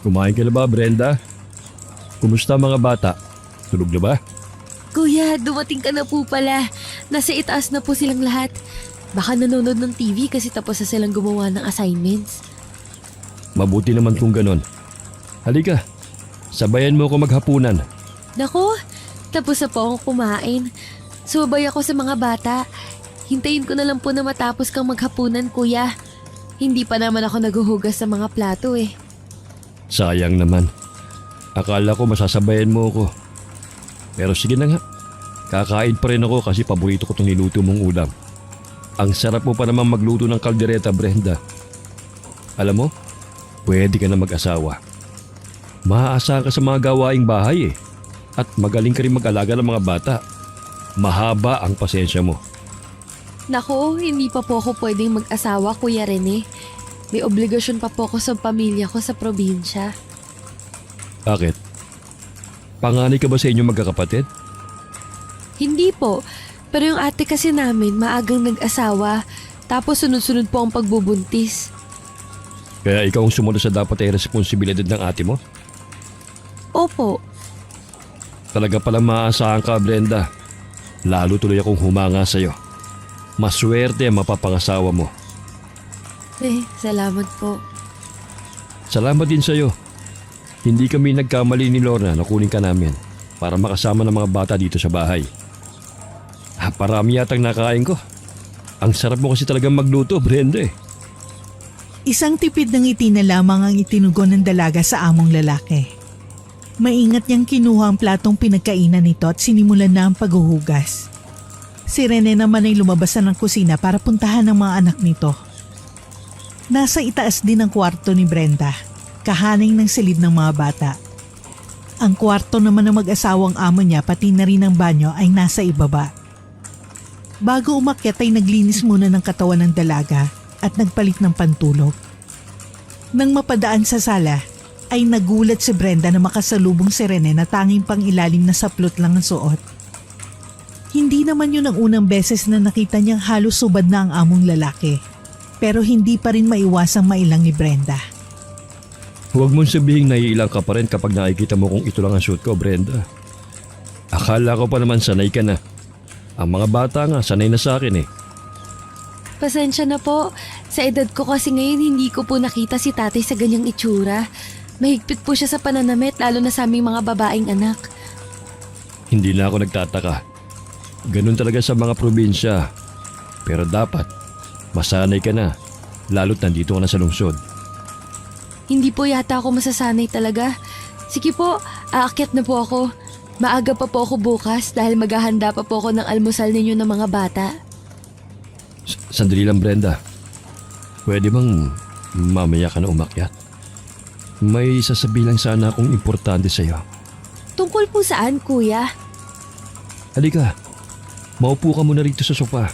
Kumain ka na ba, Brenda? Kumusta mga bata? Tulog na ba? Kuya, dumating ka na po pala. Nasa itaas na po silang lahat. Baka nanonood ng TV kasi tapos na silang gumawa ng assignments. Mabuti naman kung ganon. Halika, sabayan mo ako maghapunan. Nako, tapos na po akong kumain. Sumabay ako sa mga bata. Hintayin ko na lang po na matapos kang maghapunan, kuya. Hindi pa naman ako naghuhugas sa mga plato eh. Sayang naman. Akala ko masasabayan mo ako. Pero sige na nga. Kakain pa rin ako kasi paborito ko itong niluto mong ulam. Ang sarap mo pa naman magluto ng kaldereta, Brenda. Alam mo, pwede ka na mag-asawa. Maaasahan ka sa mga gawaing bahay eh. At magaling ka rin mag-alaga ng mga bata. Mahaba ang pasensya mo. Nako, hindi pa po ako pwedeng mag-asawa, Kuya Rene. May obligasyon pa po ako sa pamilya ko sa probinsya. Bakit? Panganay ka ba sa inyong magkakapatid? Hindi po, pero yung ate kasi namin maagang nag-asawa, tapos sunod-sunod po ang pagbubuntis. Kaya ikaw ang sumunod sa dapat ay responsibilidad ng ate mo? Opo, Talaga palang maaasahan ka, Brenda. Lalo tuloy akong humanga sa'yo. Maswerte ang mapapangasawa mo. salamat po. Salamat din sa'yo. Hindi kami nagkamali ni Lorna na kunin ka namin para makasama ng mga bata dito sa bahay. Parami yatang nakain ko. Ang sarap mo kasi talagang magluto, Brenda eh. Isang tipid ng ngiti na lamang ang itinugon ng dalaga sa among lalaki. Maingat niyang kinuha ang platong pinagkainan nito at sinimulan na ang paghuhugas. Si Rene naman ay lumabas na ng kusina para puntahan ng mga anak nito. Nasa itaas din ang kwarto ni Brenda, kahaning ng silid ng mga bata. Ang kwarto naman ng mag-asawang amo niya pati na rin ang banyo ay nasa ibaba. Bago umakyat ay naglinis muna ng katawan ng dalaga at nagpalit ng pantulog. Nang mapadaan sa sala, ay nagulat si Brenda na makasalubong si Rene na tanging pang ilalim na saplot lang ang suot. Hindi naman yun ang unang beses na nakita niyang halos subad na ang among lalaki. Pero hindi pa rin maiwasang mailang ni Brenda. Huwag mong sabihin naiilang ka pa rin kapag nakikita mo kung ito lang ang suot ko, Brenda. Akala ko pa naman sanay ka na. Ang mga bata nga sanay na sa akin eh. Pasensya na po. Sa edad ko kasi ngayon hindi ko po nakita si tatay sa ganyang itsura. Mahigpit po siya sa pananamit lalo na sa aming mga babaeng anak. Hindi na ako nagtataka. Ganun talaga sa mga probinsya. Pero dapat, masanay ka na. Lalo't nandito ka na sa lungsod. Hindi po yata ako masasanay talaga. Sige po, aakyat na po ako. Maaga pa po ako bukas dahil maghahanda pa po ako ng almusal ninyo ng mga bata. Sandali lang, Brenda. Pwede bang mamaya ka na umakyat? May sasabihin lang sana akong importante sa'yo. Tungkol po saan, kuya? Halika, maupo ka muna rito sa sofa.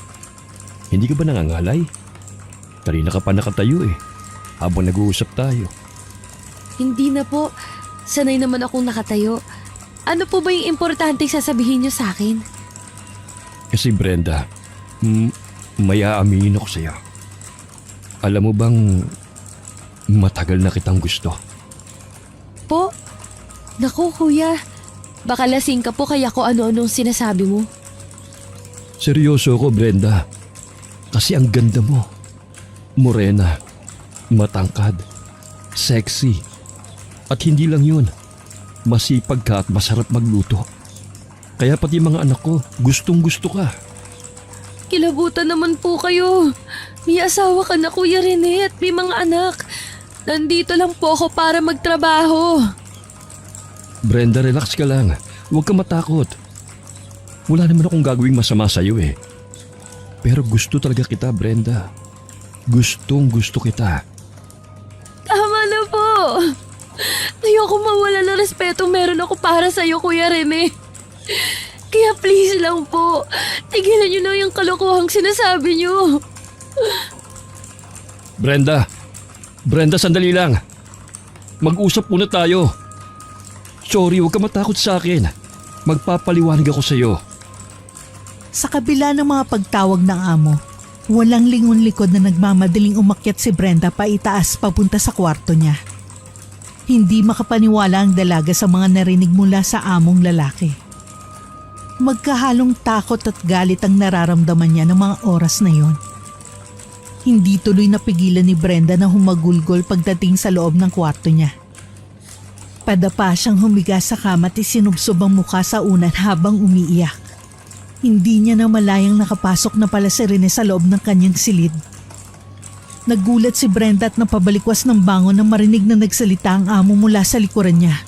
Hindi ka ba nangangalay? Kanina ka pa nakatayo eh, habang nag-uusap tayo. Hindi na po. Sanay naman akong nakatayo. Ano po ba yung importanteng sasabihin niyo sa akin? Kasi Brenda, may aaminin ako sa'yo. Alam mo bang matagal na kitang gusto? Po? Naku, kuya. Baka lasing ka po kaya ko ano-anong sinasabi mo. Seryoso ko, Brenda. Kasi ang ganda mo. Morena, matangkad, sexy. At hindi lang yun, masipag ka at masarap magluto. Kaya pati mga anak ko, gustong gusto ka. Kilabutan naman po kayo. May asawa ka na, Kuya Rene, at may mga anak. Nandito lang po ako para magtrabaho. Brenda, relax ka lang. Huwag ka matakot. Wala naman akong gagawing masama sa'yo eh. Pero gusto talaga kita, Brenda. Gustong gusto kita. Tama na po. Ayoko mawala ng respeto meron ako para sa'yo, Kuya Rene. Kaya please lang po, tigilan niyo na yung kalokohang sinasabi niyo. Brenda! Brenda, sandali lang. Mag-usap muna tayo. Sorry, huwag ka matakot sa akin. Magpapaliwanag ako sa'yo. Sa kabila ng mga pagtawag ng amo, walang lingon-likod na nagmamadaling umakyat si Brenda pa itaas papunta sa kwarto niya. Hindi makapaniwala ang dalaga sa mga narinig mula sa among lalaki. Magkahalong takot at galit ang nararamdaman niya ng mga oras na yon. Hindi tuloy napigilan ni Brenda na humagulgol pagdating sa loob ng kwarto niya. Padapa siyang humiga sa kama at isinubsob ang mukha sa unan habang umiiyak. Hindi niya na malayang nakapasok na pala si Rene sa loob ng kanyang silid. Nagulat si Brenda at napabalikwas ng bangon nang marinig na nagsalita ang amo mula sa likuran niya.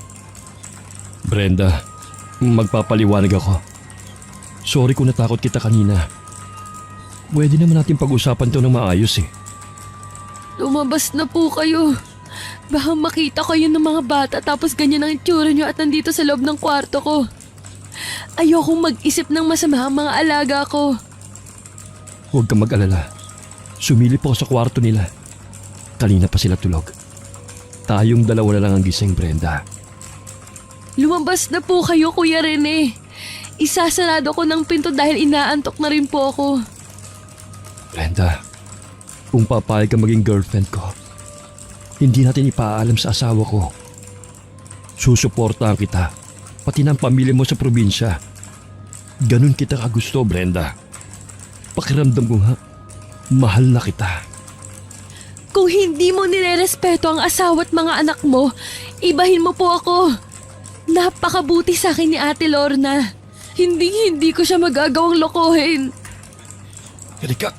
Brenda, magpapaliwanag ako. Sorry kung natakot kita kanina. Pwede naman natin pag-usapan to ng maayos eh. Lumabas na po kayo. Baka makita kayo ng mga bata tapos ganyan ang itsura nyo at nandito sa loob ng kwarto ko. Ayokong mag-isip ng masama ang mga alaga ko. Huwag kang mag-alala. Sumilip ako sa kwarto nila. Kanina pa sila tulog. Tayong dalawa na lang ang gising, Brenda. Lumabas na po kayo, Kuya Rene. Isasarado ko ng pinto dahil inaantok na rin po ako. Brenda, kung papayag ka maging girlfriend ko, hindi natin ipaalam sa asawa ko. Susuportahan kita, pati ng pamilya mo sa probinsya. Ganun kita kagusto, Brenda. Pakiramdam ko nga, mahal na kita. Kung hindi mo nirerespeto ang asawa at mga anak mo, ibahin mo po ako. Napakabuti sa akin ni Ate Lorna. Hindi ko siya magagawang lokohin. Erika,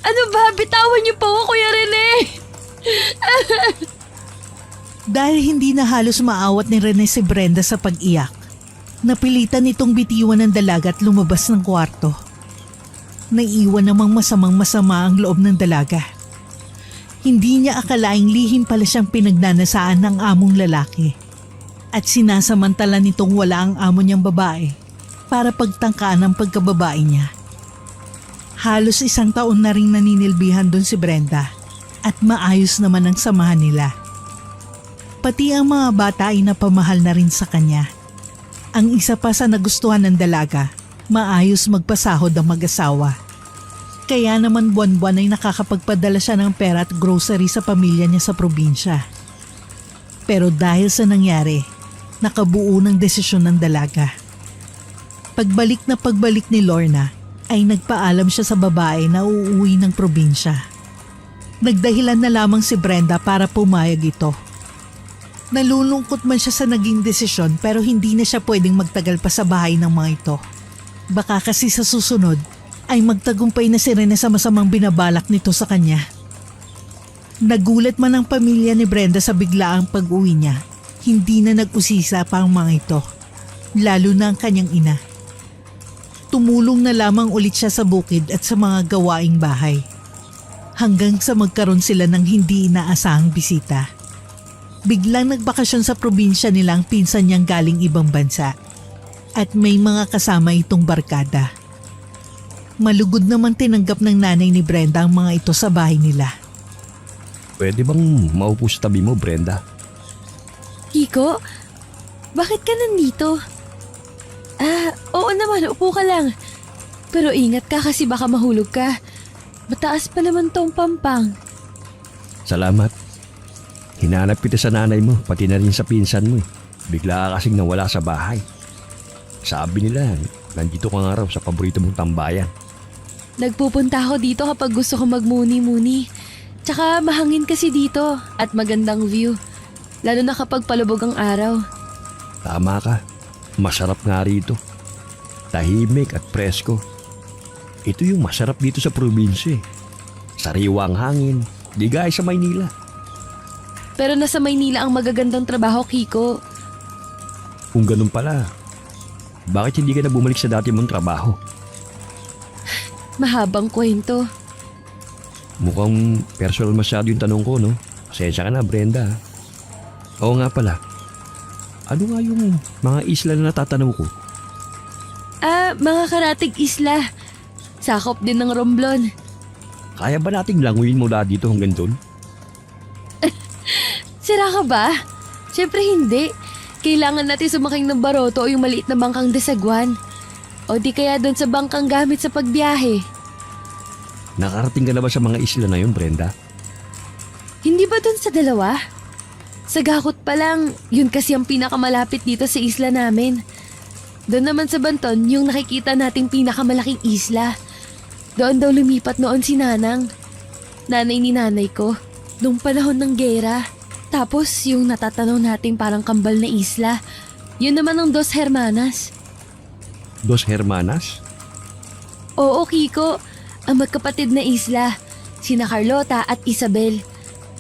Ano ba? Bitawan niyo po ako, Kuya Rene! Dahil hindi na halos maawat ni Rene si Brenda sa pag-iyak, napilitan itong bitiwan ng dalaga at lumabas ng kwarto. Naiiwan namang masama ang loob ng dalaga. Hindi niya akalaing lihim pala siyang pinagnanasaan ng among lalaki at sinasamantala nitong wala ang amo niyang babae para pagtangkaan ang pagkababae niya. Halos 1 taon na ring naninilbihan doon si Brenda at maayos naman ang samahan nila. Pati ang mga bata ay napamahal na rin sa kanya. Ang isa pa sa nagustuhan ng dalaga, maayos magpasahod ang mag-asawa. Kaya naman buwan-buwan ay nakakapagpadala siya ng pera at grocery sa pamilya niya sa probinsya. Pero dahil sa nangyari, nakabuo ng desisyon ng dalaga. Pagbalik ni Lorna, ay nagpaalam siya sa babae na uuwi ng probinsya. Nagdahilan na lamang si Brenda para pumayag ito. Nalulungkot man siya sa naging desisyon pero hindi na siya pwedeng magtagal pa sa bahay ng mga ito. Baka kasi sa susunod ay magtagumpay na si Rene sa masamang binabalak nito sa kanya. Nagulat man ang pamilya ni Brenda sa biglaang pag-uwi niya. Hindi na nag-usisa pa ang mga ito, lalo na ang kanyang ina. Tumulong na lamang ulit siya sa bukid at sa mga gawaing bahay. Hanggang sa magkaroon sila ng hindi inaasahang bisita. Biglang nagbakasyon sa probinsya nila ang pinsan niyang galing ibang bansa. At may mga kasama itong barkada. Malugod naman tinanggap ng nanay ni Brenda ang mga ito sa bahay nila. Pwede bang maupo sa tabi mo, Brenda? Kiko, bakit ka nandito? Oo naman, upo ka lang. Pero ingat ka kasi baka mahulog ka. Mataas pa naman tong pampang. Salamat. Hinanap kita sa nanay mo, pati na rin sa pinsan mo. Bigla ka kasing nawala sa bahay. Sabi nila, nandito ka nga raw sa paborito mong tambayan. Nagpupunta ako dito kapag gusto ko magmuni-muni. Tsaka mahangin kasi dito at magandang view. Lalo na kapag palubog ang araw. Tama ka. Masarap nga rito. Tahimik at presko. Ito yung masarap dito sa probinsya. Sariwang hangin, di gaya sa Maynila. Pero nasa Maynila ang magagandang trabaho, Kiko. Kung ganun pala, bakit hindi ka na bumalik sa dati mong trabaho? Mahabang kwento. Mukhang personal masyado yung tanong ko, no? Pasensya ka na, Brenda. Oo nga pala. Ano nga yung mga isla na natatanaw ko? Mga karatig isla. Sakop din ng Romblon. Kaya ba nating languyin mula dito hanggang doon? Sira ka ba? Siyempre hindi. Kailangan natin sumakay ng baroto o yung maliit na bangkang desagwan. O di kaya doon sa bangkang gamit sa pagbiyahe. Nakarating ka na ba sa mga isla na yun, Brenda? Hindi ba ba dun sa dalawa? Sa Gakot pa lang, yun kasi ang pinakamalapit dito sa isla namin. Doon naman sa Banton, yung nakikita nating pinakamalaking isla. Doon daw lumipat noon si Nanang. Nanay ni nanay ko. Nung panahon ng gera. Tapos yung natatanaw nating parang kambal na isla. Yun naman ang Dos Hermanas. Dos Hermanas? Oo, Kiko. Ang magkapatid na isla. Sina Carlota at Isabel.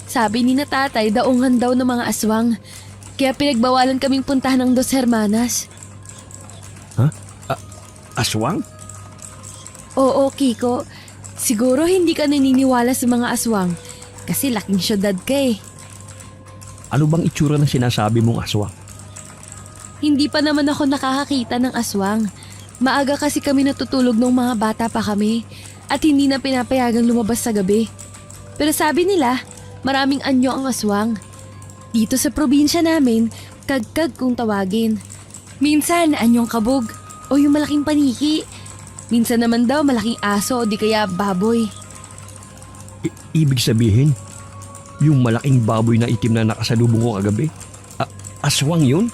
Sabi ni na tatay, daungan daw ng mga aswang. Kaya pinagbawalan kaming puntahan ng Dos Hermanas. Ha? Aswang? Oo, Kiko. Siguro hindi ka naniniwala sa mga aswang. Kasi laking syudad ka eh. Ano bang itsura ng sinasabi mong aswang? Hindi pa naman ako nakakakita ng aswang. Maaga kasi kami natutulog nung mga bata pa kami. At hindi na pinapayagang lumabas sa gabi. Pero sabi nila, maraming anyo ang aswang. Dito sa probinsya namin, kagkag kung tawagin. Minsan, anyong kabog o yung malaking paniki. Minsan naman daw malaking aso o di kaya baboy. Ibig sabihin, yung malaking baboy na itim na nakasalubong ko kagabi, aswang yun?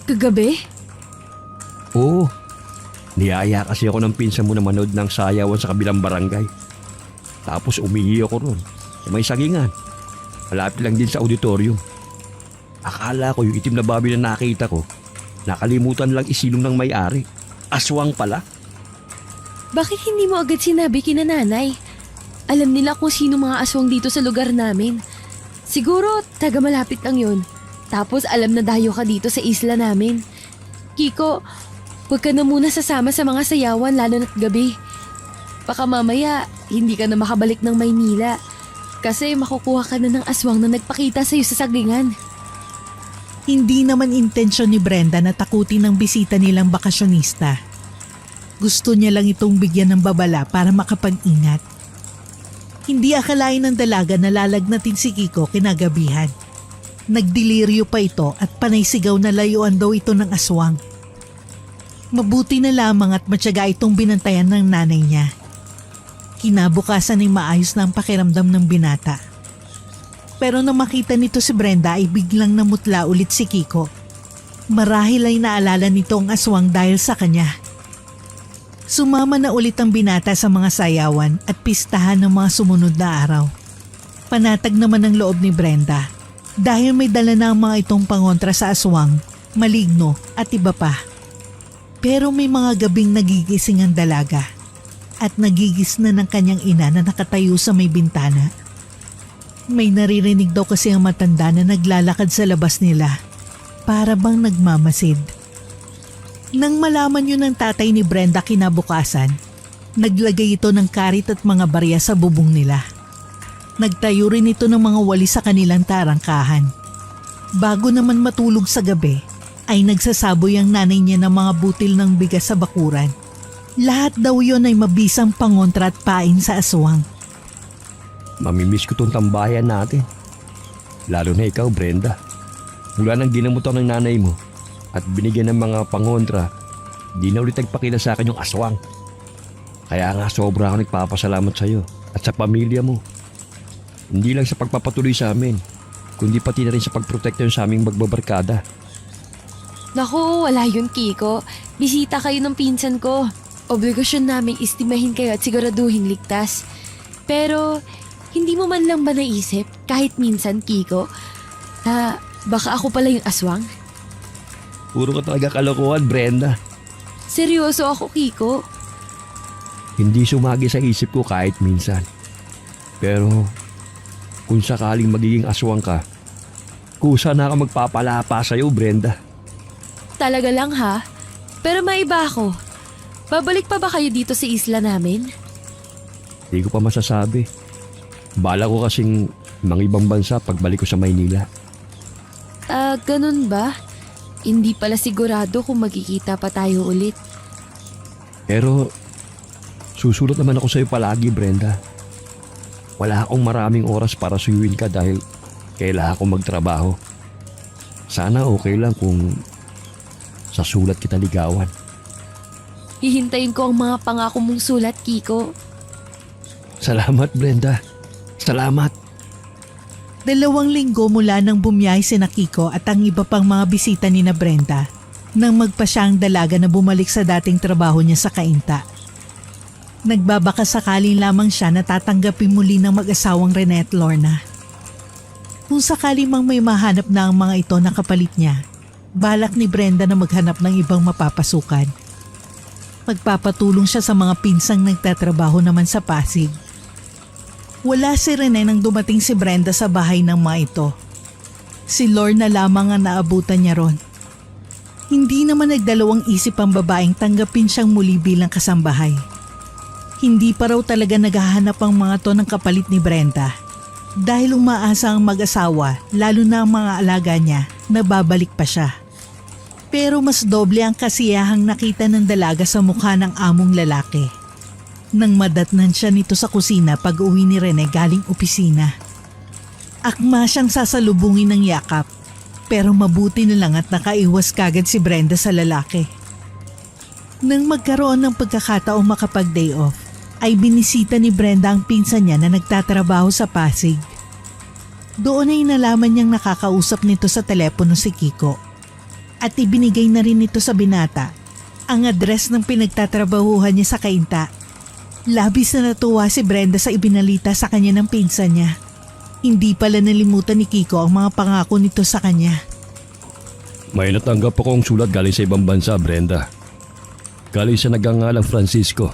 Kagabi? Oo. Niyaya kasi ako ng pinsan mo na manood ng sayawan sa kabilang barangay. Tapos umihi ako ron. Sa may sagingan. Malapit lang din sa auditorium. Akala ko yung itim na baboy na nakita ko, nakalimutan lang isilong ng may-ari. Aswang pala. Bakit hindi mo agad sinabi kina nanay? Alam nila kung sino mga aswang dito sa lugar namin. Siguro taga malapit lang yun. Tapos alam na dayo ka dito sa isla namin. Kiko, huwag ka na muna sasama sa mga sayawan lalo na't gabi. Baka mamaya hindi ka na makabalik ng Maynila. Kasi makukuha ka na ng aswang na nagpakita sa'yo sa saglingan. Hindi naman intensyon ni Brenda na takutin ang bisita nilang bakasyonista. Gusto niya lang itong bigyan ng babala para makapag-ingat. Hindi akalain ng dalaga na lalagnatin si Kiko kinagabihan. Nagdeliryo pa ito at panay sigaw na layuan daw ito ng aswang. Mabuti na lamang at matyaga itong binantayan ng nanay niya. Kinabukasan ay maayos na ang pakiramdam ng binata. Pero nang makita nito si Brenda ay biglang namutla ulit si Kiko. Marahil ay naalala nito ang aswang dahil sa kanya. Sumama na ulit ang binata sa mga sayawan at pistahan ng mga sumunod na araw. Panatag naman ang loob ni Brenda dahil may dala na ang mga itong pangontra sa aswang, maligno at iba pa. Pero may mga gabing nagigising ang dalaga at nagigis na ng kanyang ina na nakatayo sa may bintana. May naririnig daw kasi ang matanda na naglalakad sa labas nila para bang nagmamasid. Nang malaman yun ng tatay ni Brenda kinabukasan, naglagay ito ng karit at mga barya sa bubong nila. Nagtayo rin ito ng mga wali sa kanilang tarangkahan. Bago naman matulog sa gabi, ay nagsasaboy ang nanay niya ng mga butil ng bigas sa bakuran. Lahat daw yun ay mabisang pangontra at pain sa aswang. Mamimiss ko tong tambayan natin. Lalo na ikaw, Brenda. Mula nang ginamot ako ng nanay mo at binigyan ng mga pangontra, di na ulit nagpakita sa akin yung aswang. Kaya nga sobra ako nagpapasalamat sa iyo at sa pamilya mo. Hindi lang sa pagpapatuloy sa amin, kundi pati na rin sa pagprotekta sa aming magbabarkada. Naku, wala yun, Kiko. Bisita kayo ng pinsan ko. Obligasyon naming istimahin kayo at siguraduhin ligtas. Pero, hindi mo man lang ba naisip, kahit minsan, Kiko, na baka ako pala yung aswang? Puro ka talaga kalokohan, Brenda. Seryoso ako, Kiko. Hindi sumagi sa isip ko kahit minsan. Pero, kung sakaling magiging aswang ka, kusa na ka magpapalapa sa'yo, Brenda. Talaga lang ha? Pero maiba ako. Babalik pa ba kayo dito sa isla namin? Hindi ko pa masasabi. Bala ko kasing mangibang bansa pagbalik ko sa Maynila. Ganun ba? Hindi pala sigurado kung magkikita pa tayo ulit. Pero, susulat naman ako sa'yo palagi, Brenda. Wala akong maraming oras para suyuin ka dahil kailangan akong magtrabaho. Sana okay lang kung sa sulat kita ligawan. Hihintayin ko ang mga pangako mong sulat, Kiko. Salamat, Brenda. Salamat. 2 linggo mula nang bumiyahe si Kiko at ang iba pang mga bisita ni na Brenda nang magpa siya ang dalaga na bumalik sa dating trabaho niya sa Cainta. Nagbabaka sakali lamang siya na tatanggapin muli ng mag-asawang Rene at Lorna. Kung sakali mang may mahanap na ang mga ito na kapalit niya, balak ni Brenda na maghanap ng ibang mapapasukan. Magpapatulong siya sa mga pinsang nagtatrabaho naman sa Pasig. Wala si Rene nang dumating si Brenda sa bahay ng mga ito. Si Lorna lamang ang naabutan niya ron. Hindi naman nagdalawang isip ang babaeng tanggapin siyang muli bilang kasambahay. Hindi pa raw talaga naghahanap ang mga to ng kapalit ni Brenda dahil umaasa ang mag-asawa, lalo na ang mga alaga niya, na babalik pa siya. Pero mas doble ang kasiyahang nakita ng dalaga sa mukha ng among lalaki nang madatnan siya nito sa kusina pag uwi ni Rene galing opisina. Akma siyang sasalubungin ng yakap, pero mabuti na lang at nakaiwas kagad si Brenda sa lalaki. Nang magkaroon ng pagkakataong makapag-day off, ay binisita ni Brenda ang pinsan niya na nagtatrabaho sa Pasig. Doon ay nalaman niyang nakakausap nito sa telepono si Kiko. At ibinigay na rin nito sa binata ang address ng pinagtatrabahuhan niya sa Cainta. Labis na natuwa si Brenda sa ibinalita sa kanya ng pinsan niya. Hindi pala nalimutan ni Kiko ang mga pangako nito sa kanya. May natanggap akong sulat galing sa ibang bansa, Brenda. Galing sa nagangalang Francisco.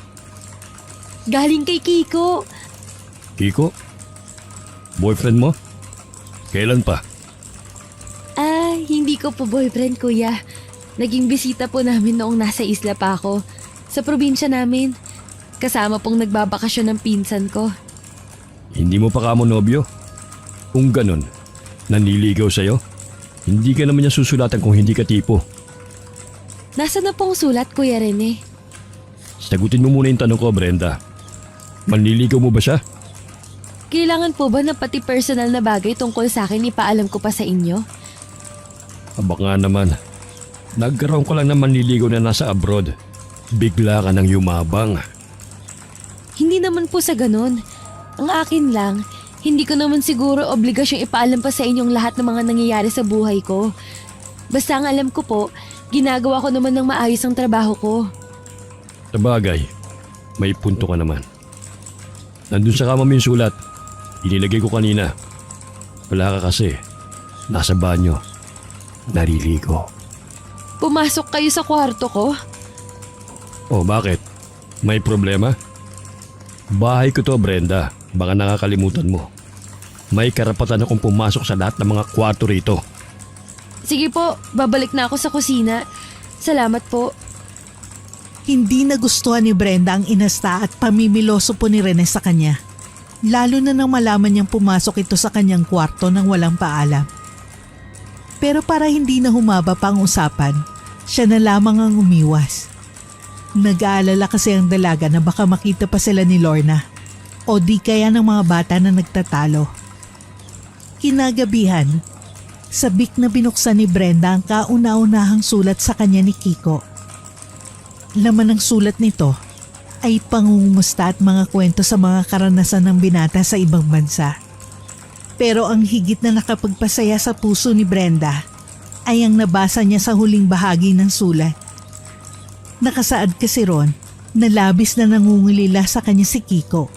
Galing kay Kiko. Kiko? Boyfriend mo? Kailan pa? Hindi ko po boyfriend, kuya. Naging bisita po namin noong nasa isla pa ako. Sa probinsya namin. Kasama pong nagbabakasyon ng pinsan ko. Hindi mo pa kamo nobyo? Kung ganun, nanliligaw sa'yo? Hindi ka naman niya susulatan kung hindi ka tipo. Nasaan na pong sulat, Kuya Rene? Sagutin mo muna yung tanong ko, Brenda. Manliligaw mo ba siya? Kailangan po ba na pati personal na bagay tungkol sa akin ipaalam ko pa sa inyo? Aba nga naman. Nagkaroon ko lang ng manliligaw na nasa abroad. Bigla ka nang yumabang. Hindi naman po sa ganun. Ang akin lang, hindi ko naman siguro obligasyong ipaalam pa sa inyong lahat ng mga nangyayari sa buhay ko. Basta ang alam ko po, ginagawa ko naman ng maayos ang trabaho ko. Sabagay, may punto ka naman. Nandun sa kama mo yung sulat. Inilagay ko kanina. Wala ka kasi. Nasa banyo. Nariligo. Pumasok kayo sa kwarto ko? Oh, bakit? May problema? Bahay ko to, Brenda. Baka nakakalimutan mo. May karapatan akong pumasok sa lahat ng mga kwarto rito. Sige po, babalik na ako sa kusina. Salamat po. Hindi nagustuhan ni Brenda ang inasta at pamimiloso po ni Rene sa kanya. Lalo na nang malaman niyang pumasok ito sa kanyang kwarto nang walang paalam. Pero para hindi na humaba pa ang usapan, siya na lamang ang umiwas. Nag-aalala kasi ang dalaga na baka makita pa sila ni Lorna o di kaya ng mga bata na nagtatalo. Kinagabihan, sabik na binuksan ni Brenda ang kauna-unahang sulat sa kanya ni Kiko. Laman ng sulat nito ay pangungumusta at mga kwento sa mga karanasan ng binata sa ibang bansa. Pero ang higit na nakapagpasaya sa puso ni Brenda ay ang nabasa niya sa huling bahagi ng sulat. Nakasaad kasi ron na labis na nangungulila sa kanya si Kiko.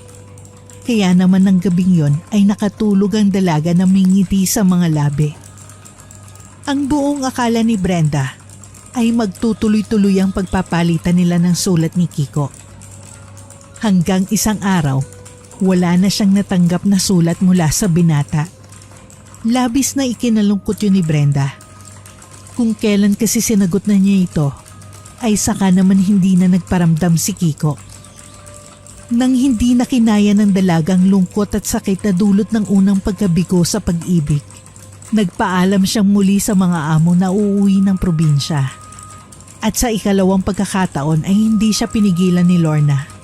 Kaya naman ng gabing yon ay nakatulog ang dalaga na mingiti sa mga labi. Ang buong akala ni Brenda ay magtutuloy-tuloy ang pagpapalitan nila ng sulat ni Kiko. Hanggang isang araw, wala na siyang natanggap na sulat mula sa binata. Labis na ikinalungkot yun ni Brenda. Kung kailan kasi sinagot na niya ito, ay saka naman hindi na nagparamdam si Kiko. Nang hindi na kinaya ng dalagang lungkot at sakit na dulot ng unang pagkabigo sa pag-ibig, nagpaalam siyang muli sa mga amo na uuwi ng probinsya. At sa ikalawang pagkakataon ay hindi siya pinigilan ni Lorna.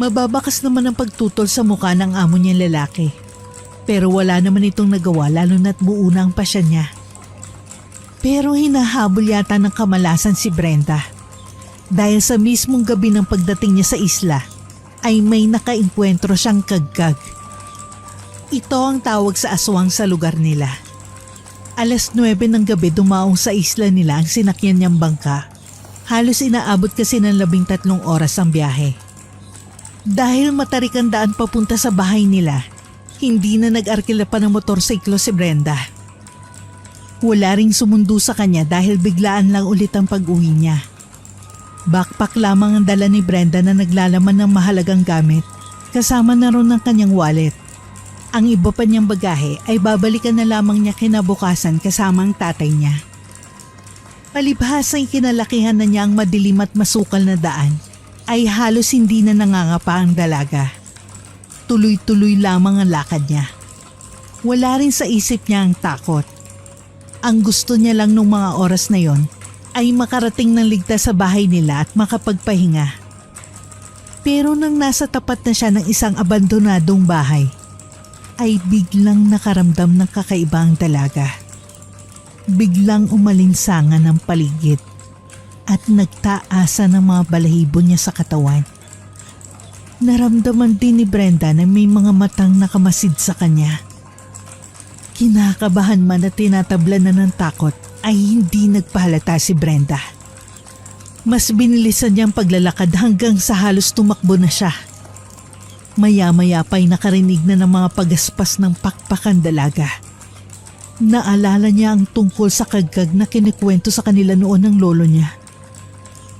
Mababakas naman ang pagtutol sa mukha ng amo niyang lalaki. Pero wala naman itong nagawa lalo na't buo na ang pasya niya. Pero hinahabol yata ng kamalasan si Brenda. Dahil sa mismong gabi ng pagdating niya sa isla, ay may nakainkwentro siyang kagkag. Ito ang tawag sa aswang sa lugar nila. Alas 9 ng gabi dumaong sa isla nila ang sinakyan niyang bangka. Halos inaabot kasi ng 13 oras ang biyahe. Dahil matarik ang daan papunta sa bahay nila, hindi na nag-arkila pa ng motorsiklo si Brenda. Wala ring sumundo sa kanya dahil biglaan lang ulit ang pag-uwi niya. Backpack lamang ang dala ni Brenda na naglalaman ng mahalagang gamit, kasama na ron ng kanyang wallet. Ang iba pa niyang bagahe ay babalikan na lamang niya kinabukasan kasama ang tatay niya. Palibhas ay kinalakihan na niya ang madilim at masukal na daan, ay halos hindi na nangangapa ang dalaga. Tuloy-tuloy lamang ang lakad niya. Wala rin sa isip niya ang takot. Ang gusto niya lang nung mga oras na yon ay makarating ng ligtas sa bahay nila at makapagpahinga. Pero nang nasa tapat na siya ng isang abandonadong bahay, ay biglang nakaramdam ng kakaibang dalaga. Biglang umalinsangan ng paligid at nagtaasa ng mga balahibo niya sa katawan. Naramdaman din ni Brenda na may mga matang nakamasid sa kanya. Kinakabahan man at tinatablan na ng takot ay hindi nagpahalata si Brenda. Mas binilisan niyang paglalakad hanggang sa halos tumakbo na siya. Maya-maya pa'y nakarinig na ng mga pagaspas ng pakpakan dalaga. Naalala niya ang tungkol sa kagkag na kinikwento sa kanila noon ng lolo niya.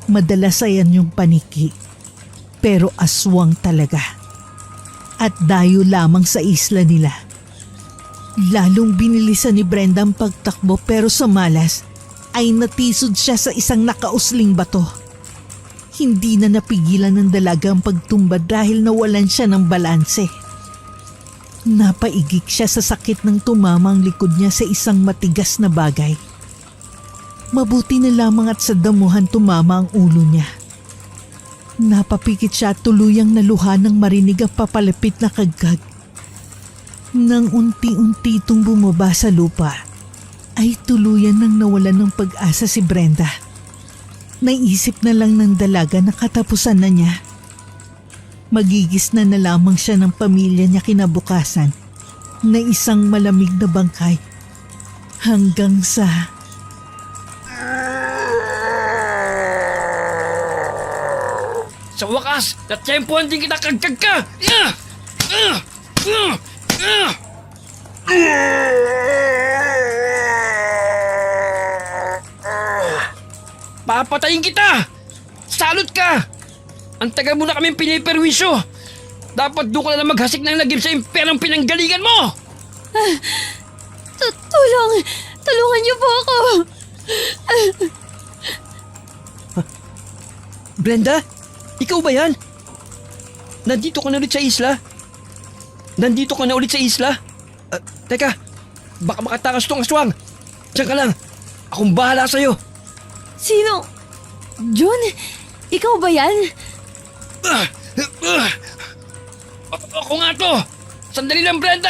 Madalas ayan yung paniki, pero aswang talaga. At dayo lamang sa isla nila. Lalong binilisan ni Brenda ang pagtakbo pero sa malas ay natisod siya sa isang nakausling bato. Hindi na napigilan ng dalaga ang pagtumba dahil nawalan siya ng balanse. Napaigik siya sa sakit ng tumama ang likod niya sa isang matigas na bagay. Mabuti na lamang at sa damuhan tumama ang ulo niya. Napapikit siya at tuluyang naluha nang marinig ang papalapit na kagkag. Nang unti-unti itong bumaba sa lupa, ay tuluyan nang nawalan ng pag-asa si Brenda. Naisip na lang ng dalaga na katapusan na niya. Magigis na lamang siya ng pamilya niya kinabukasan na isang malamig na bangkay hanggang sa... Sa wakas, natsyempohan din kita kagkag ka! Papatayin kita! Salot ka! Ang tagal mo na kaming piniperwisyo! Dapat doon ka na lang maghasik ng lagim sa imperang pinanggalingan mo! Tulungan niyo po ako! Brenda? Ikaw ba yan? Nandito ka na ulit sa isla? Nandito ka na ulit sa isla? Teka, baka makatakas tong aswang. Diyan ka lang. Akong bahala sa'yo. Sino? Jun? Ikaw ba yan? Ako nga to. Sandali lang, Brenda.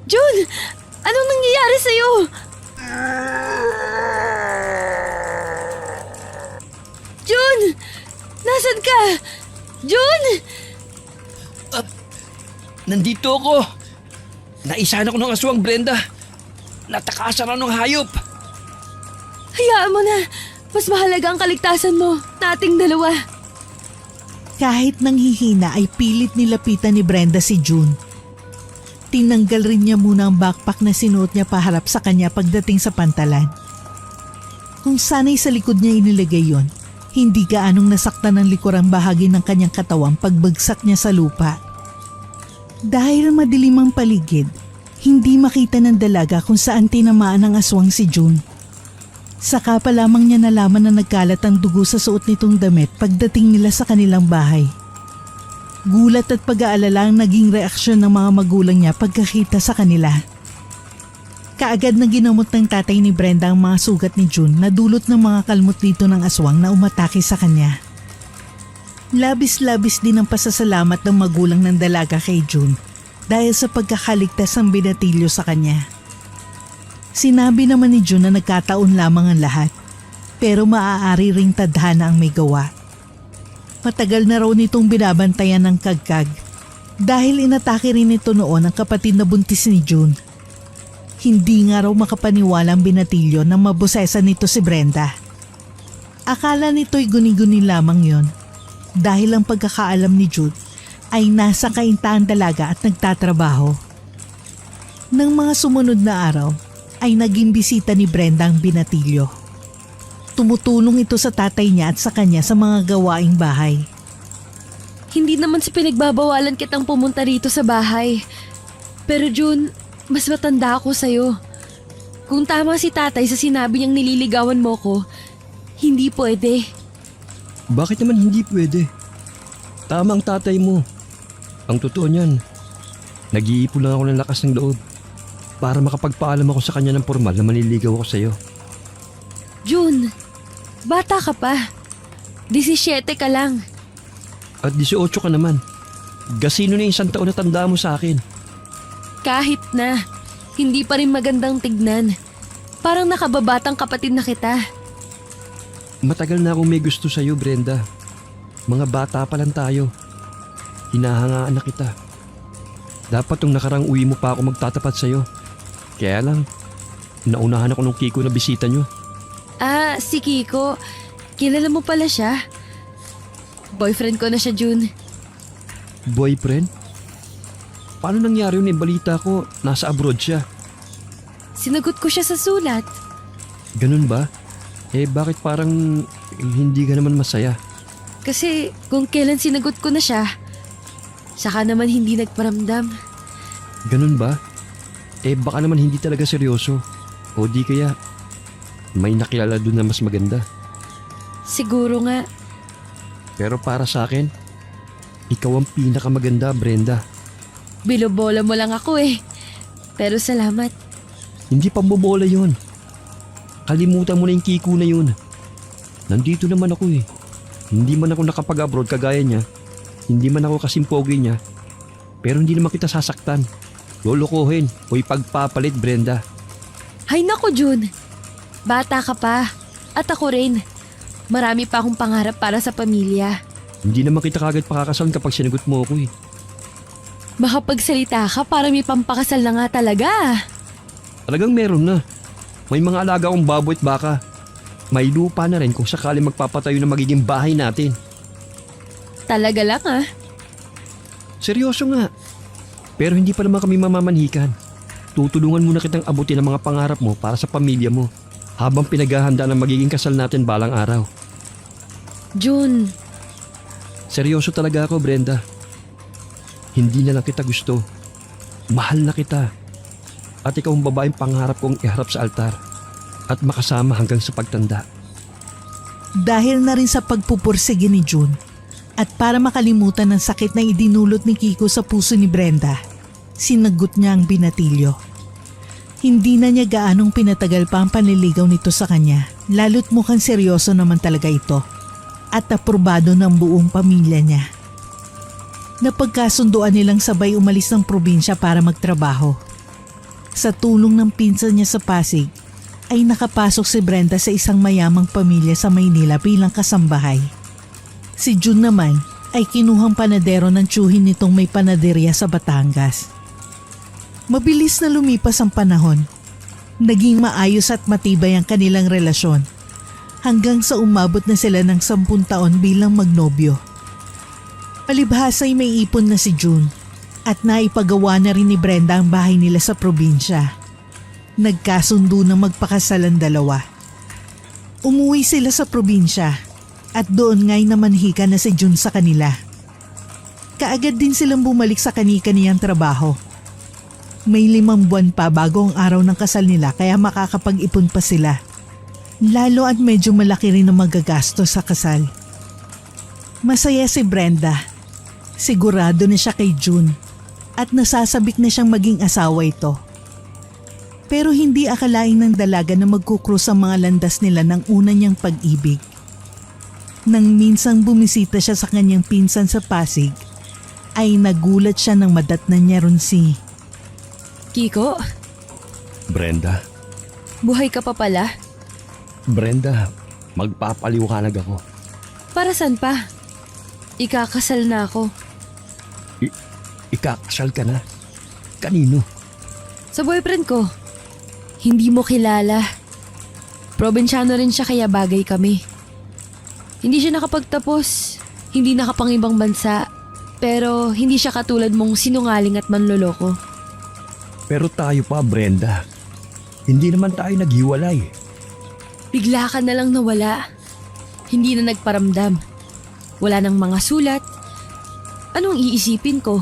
Jun! Anong nangyayari sa'yo? Jun! Nasaan ka? Jun! Nandito ako. Naisahan ako ng aswang, Brenda. Natakasan ako ng hayop. Hayaan mo na. Mas mahalaga ang kaligtasan mo, nating dalawa. Kahit nanghihina ay pilit nilapitan ni Brenda si June. Tinanggal rin niya muna ang backpack na sinuot niya paharap sa kanya pagdating sa pantalan. Kung sana'y sa likod niya inilagay yon, hindi gaanong nasaktan ng likurang bahagi ng kanyang katawan pagbagsak niya sa lupa. Dahil madilim ang paligid, hindi makita ng dalaga kung saan tinamaan ng aswang si June. Saka pa lamang niya nalaman na nagkalat ang dugo sa suot nitong damit pagdating nila sa kanilang bahay. Gulat at pag-aalala ang naging reaksyon ng mga magulang niya pagkakita sa kanila. Kaagad na ginamot ng tatay ni Brenda ang mga sugat ni June na dulot ng mga kalmot dito ng aswang na umatake sa kanya. Labis-labis din ang pasasalamat ng magulang ng dalaga kay June dahil sa pagkakaligtas ng binatilyo sa kanya. Sinabi naman ni June na nagkataon lamang ang lahat, pero maaari ring tadhana ang may gawa. Matagal na raw nitong binabantayan ng kagkag, Dahil inatake rin nito noon ang kapatid na buntis ni June. Hindi nga raw makapaniwala ang binatilyo na mabosesa nito si Brenda. Akala nito'y guni-guni lamang yon dahil ang pagkakaalam ni Jude ay nasa kaintaan dalaga at nagtatrabaho. Nang mga sumunod na araw ay naging bisita ni Brenda ang binatilyo. Tumutulong ito sa tatay niya at sa kanya sa mga gawaing bahay. Hindi naman sa pinagbabawalan kitang pumunta rito sa bahay. Pero June, mas matanda ako sa'yo. Kung tama si tatay sa sinabi niyang nililigawan mo ko, hindi pwede. Bakit naman hindi pwede? Tama ang tatay mo. Ang totoo niyan, nag-iipon lang ako ng lakas ng loob para makapagpaalam ako sa kanya ng formal na manliligaw ako sa'yo. June, bata ka pa. 17 ka lang. At 18 ka naman. Gasino na yung 1 taon na tanda mo sa akin. Kahit na, hindi pa rin magandang tignan. Parang nakababatang kapatid na kita. Matagal na akong may gusto sa'yo, Brenda. Mga bata pa lang tayo. Hinahangaan na kita. Dapat nung nakarang uwi mo pa ako magtatapat sa'yo. Kaya lang, naunahan ako nung Kiko na bisita nyo. Ah, si Kiko. Kilala mo pala siya? Boyfriend ko na siya, June. Boyfriend? Paano nangyari yun? Balita ko, nasa abroad siya. Sinagot ko siya sa sulat. Ganun ba? Bakit parang hindi ka naman masaya? Kasi kung kailan sinagot ko na siya, saka naman hindi nagparamdam. Ganun ba? Baka naman hindi talaga seryoso. O di kaya, may nakilala doon na mas maganda. Siguro nga. Pero para sa akin, ikaw ang pinakamaganda, Brenda. Bilobola mo lang ako eh. Pero salamat. Hindi pambobola yon. Kalimutan mo na yung Kiko na yun. Nandito naman ako eh. Hindi man ako nakapag-abroad kagaya niya. Hindi man ako kasing pogi niya. Pero hindi naman kita sasaktan. Lolokohin o ipagpapalit, Brenda. Hay nako, June. Bata ka pa. At ako rin. Marami pa akong pangarap para sa pamilya. Hindi naman kita kagad pakakasalan kapag sinagot mo ako eh. Makapagsalita ka para may pampakasal na nga talaga. Talagang meron na. May mga alaga akong baboy at baka. May lupa na rin kung sakali magpapatayo na magiging bahay natin. Talaga lang ah. Seryoso nga. Pero hindi pa naman kami mamamanhikan. Tutulungan muna kitang abutin ang mga pangarap mo para sa pamilya mo habang pinaghahanda ng magiging kasal natin balang araw. June, Seryoso talaga ako, Brenda. Hindi na lang kita gusto. Mahal na kita. At ikaw ang babaeng pangarap kong iharap sa altar at makasama hanggang sa pagtanda. Dahil na rin sa pagpupursige ni June at para makalimutan ng sakit na idinulot ni Kiko sa puso ni Brenda, sinagot niya ang binatilyo. Hindi na niya gaanong pinatagal pa ang panliligaw nito sa kanya, lalo't mukhang seryoso naman talaga ito at aprobado ng buong pamilya niya. Napagkasunduan nilang sabay umalis ng probinsya para magtrabaho. Sa tulong ng pinsan niya sa Pasig, ay nakapasok si Brenda sa isang mayamang pamilya sa Maynila bilang kasambahay. Si June naman ay kinuhang panadero ng tiyuhin nitong may panaderya sa Batangas. Mabilis na lumipas ang panahon. Naging maayos at matibay ang kanilang relasyon hanggang sa umabot na sila ng 10 taon bilang magnobyo. Palibhasa ay may ipon na si June at naipagawa na rin ni Brenda ang bahay nila sa probinsya. Nagkasundo na magpakasal ang dalawa. Umuwi sila sa probinsya at doon nga'y namanhika na si June sa kanila. Kaagad din silang bumalik sa kani-kaniyang trabaho. May 5 buwan pa bago ang araw ng kasal nila kaya makakapag-ipon pa sila. Lalo at medyo malaki rin ang magagastos sa kasal. Masaya si Brenda. Sigurado na siya kay June at nasasabik na siyang maging asawa ito. Pero hindi akalain ng dalaga na magkukrus ang mga landas nila ng una niyang pag-ibig. Nang minsang bumisita siya sa kanyang pinsan sa Pasig, ay nagulat siya nang madatnan niya ron si Kiko, Brenda, buhay ka pa pala? Brenda, magpapaliwanag ako. Para saan pa? Ikakasal na ako. ikakasal ka na. Kanino? Sa boyfriend ko. Hindi mo kilala. Probinsyano rin siya kaya bagay kami. Hindi siya nakapagtapos, hindi nakapangibang bansa, pero hindi siya katulad mong sinungaling at manloloko. Pero tayo pa, Brenda. Hindi naman tayo naghiwalay. Bigla ka na lang nawala. Hindi na nagparamdam. Wala nang mga sulat. Anong iisipin ko?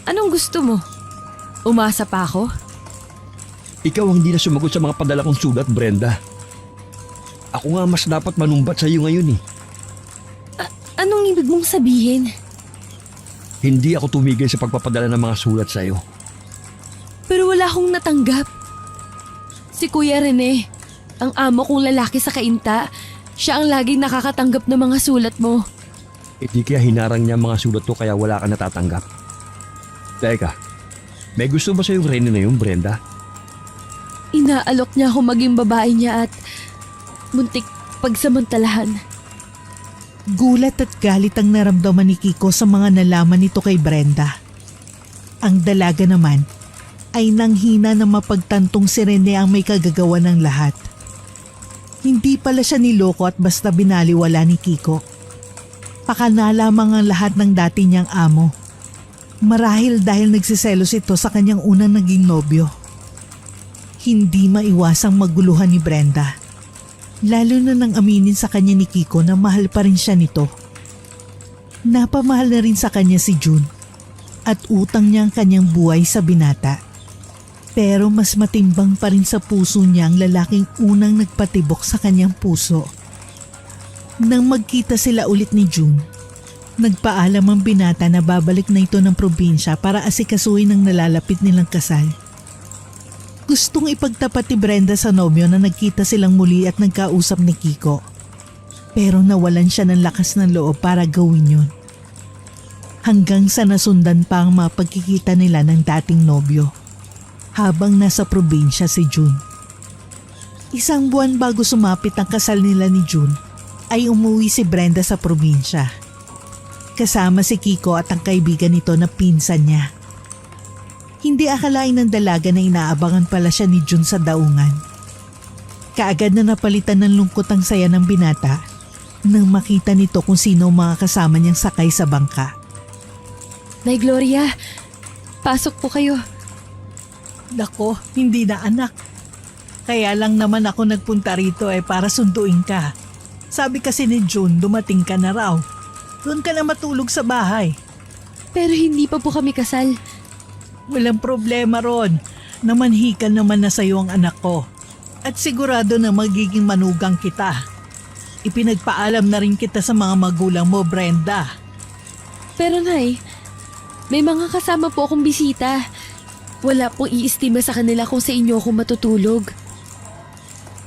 Anong gusto mo? Umasa pa ako? Ikaw ang hindi na sumagot sa mga padala kong sulat, Brenda. Ako nga mas dapat manumbat sa iyo ngayon eh. Anong ibig mong sabihin? Hindi ako tumigil sa pagpapadala ng mga sulat sa iyo. Pero wala akong natanggap. Si Kuya Rene, ang amo kong lalaki sa Kainta, siya ang laging nakakatanggap ng mga sulat mo. Hindi kaya hinarang niya ang mga sulat ko kaya wala ka natatanggap. Teka, may gusto ba sa yung Rene na yun, Brenda? Inaalok niya ako maging babae niya at muntik pagsamantalahan. Gulat at galit ang naramdaman ni Kiko sa mga nalaman nito kay Brenda. Ang dalaga naman ay nanghina na mapagtantong si Rene ang may kagagawa ng lahat. Hindi pala siya niloko at basta binaliwala ni Kiko. Pakana lamang ang lahat ng dati niyang amo. Marahil dahil nagsiselos ito sa kanyang unang naging nobyo. Hindi maiwasang maguluhan ni Brenda. Lalo na nang aminin sa kanya ni Kiko na mahal pa rin siya nito. Napamahal na rin sa kanya si June at utang niya ang kanyang buhay sa binata. Pero mas matimbang pa rin sa puso niya ang lalaking unang nagpatibok sa kanyang puso. Nang magkita sila ulit ni June, nagpaalam ang binata na babalik na ito ng probinsya para asikasuhin ang nalalapit nilang kasal. Gustong ipagtapat ni Brenda sa nobyo na nagkita silang muli at nagkausap ni Kiko. Pero nawalan siya ng lakas ng loob para gawin yun. Hanggang sa nasundan pa ang mga pagkikita nila ng dating nobyo. Habang nasa probinsya si June. Isang buwan bago sumapit ang kasal nila ni June, ay umuwi si Brenda sa probinsya. Kasama si Kiko at ang kaibigan nito na pinsan niya. Hindi akalain ng dalaga na inaabangan pala siya ni June sa daungan. Kaagad na napalitan ng lungkot ang saya ng binata nang makita nito kung sino ang mga kasama niyang sakay sa bangka. Nay Gloria, pasok po kayo. Nako, hindi na anak. Kaya lang naman ako nagpunta rito para sunduin ka. Sabi kasi ni June dumating ka na raw. Doon ka na matulog sa bahay. Pero hindi pa po kami kasal. Walang problema ron. Namanhikan naman na sa'yo ang anak ko. At sigurado na magiging manugang kita. Ipinagpaalam na rin kita sa mga magulang mo, Brenda. Pero Nay, may mga kasama po akong bisita. Wala pong iistima sa kanila kung sa inyo ako matutulog.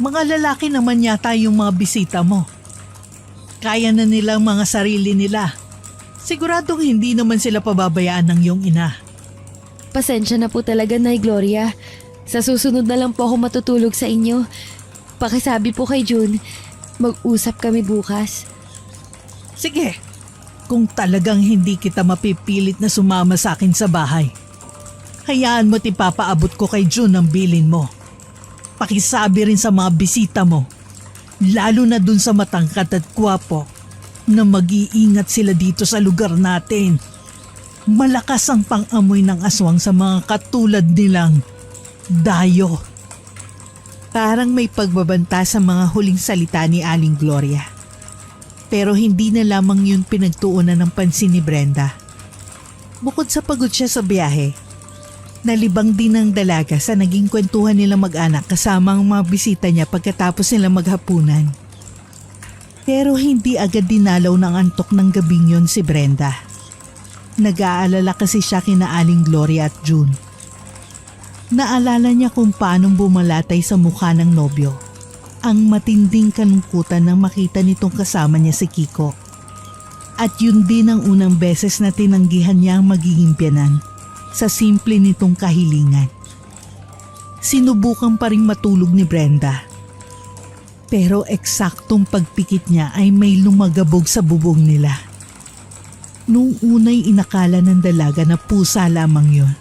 Mga lalaki naman yata yung mga bisita mo. Kaya na nilang mga sarili nila. Siguradong hindi naman sila pababayaan ng iyong ina. Pasensya na po talaga, Nay Gloria. Sa susunod na lang po ako matutulog sa inyo. Pakisabi po kay June, mag-usap kami bukas. Sige, kung talagang hindi kita mapipilit na sumama sa akin sa bahay, hayaan mo't ipapaabot ko kay June ang bilin mo. Pakisabi rin sa mga bisita mo, lalo na dun sa matangkat at gwapo, na mag-iingat sila dito sa lugar natin. Malakas ang pang-amoy ng aswang sa mga katulad nilang dayo. Parang may pagbabanta sa mga huling salita ni Aling Gloria. Pero hindi na lamang yun pinagtuunan ng pansin ni Brenda. Bukod sa pagod siya sa biyahe, nalibang din ng dalaga sa naging kwentuhan nila mag-anak kasama ang mga bisita niya pagkatapos nila maghapunan. Pero hindi agad dinalaw ng antok ng gabing yun si Brenda. Nag-aalala kasi siya kina Aling Gloria at June. Naalala niya kung paanong bumalatay sa mukha ng nobyo ang matinding kalungkutan nang makita nitong kasama niya si Kiko. At yun din ang unang beses na tinanggihan niya ang magiging biyanan sa simple nitong kahilingan. Sinubukan pa ring matulog ni Brenda. Pero eksaktong pagpikit niya ay may lumagabog sa bubong nila. Noong unay inakala ng dalaga na pusa lamang yon.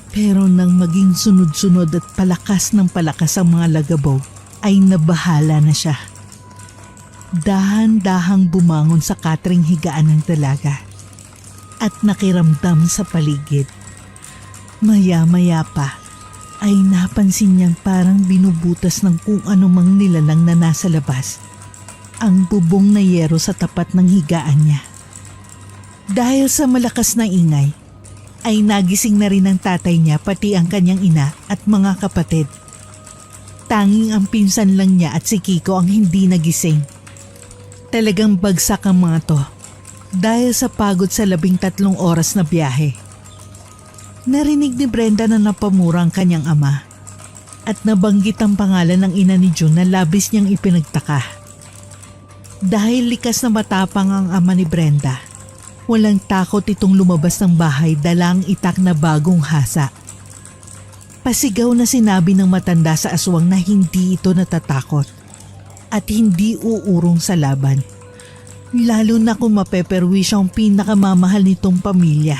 Pero nang maging sunod-sunod at palakas ng palakas ang mga lagabog, ay nabahala na siya. Dahan-dahang bumangon sa katring higaan ng dalaga at nakiramdam sa paligid. Maya-maya pa ay napansin niyang parang binubutas ng kung anumang nilalang na nasa labas ang bubong na yero sa tapat ng higaan niya. Dahil sa malakas na ingay, ay nagising na rin ang tatay niya pati ang kanyang ina at mga kapatid. Tanging ang pinsan lang niya at si Kiko ang hindi nagising. Talagang bagsak ang mga to dahil sa pagod sa 13 oras na biyahe. Narinig ni Brenda na napamura ang kanyang ama at nabanggit ang pangalan ng ina ni June na labis niyang ipinagtaka. Dahil likas na matapang ang ama ni Brenda, walang takot itong lumabas ng bahay dala ang itak na bagong hasa. Pasigaw na sinabi ng matanda sa aswang na hindi ito natatakot at hindi uurong sa laban. Lalo na kung mapeperwi siyang pinakamamahal nitong pamilya.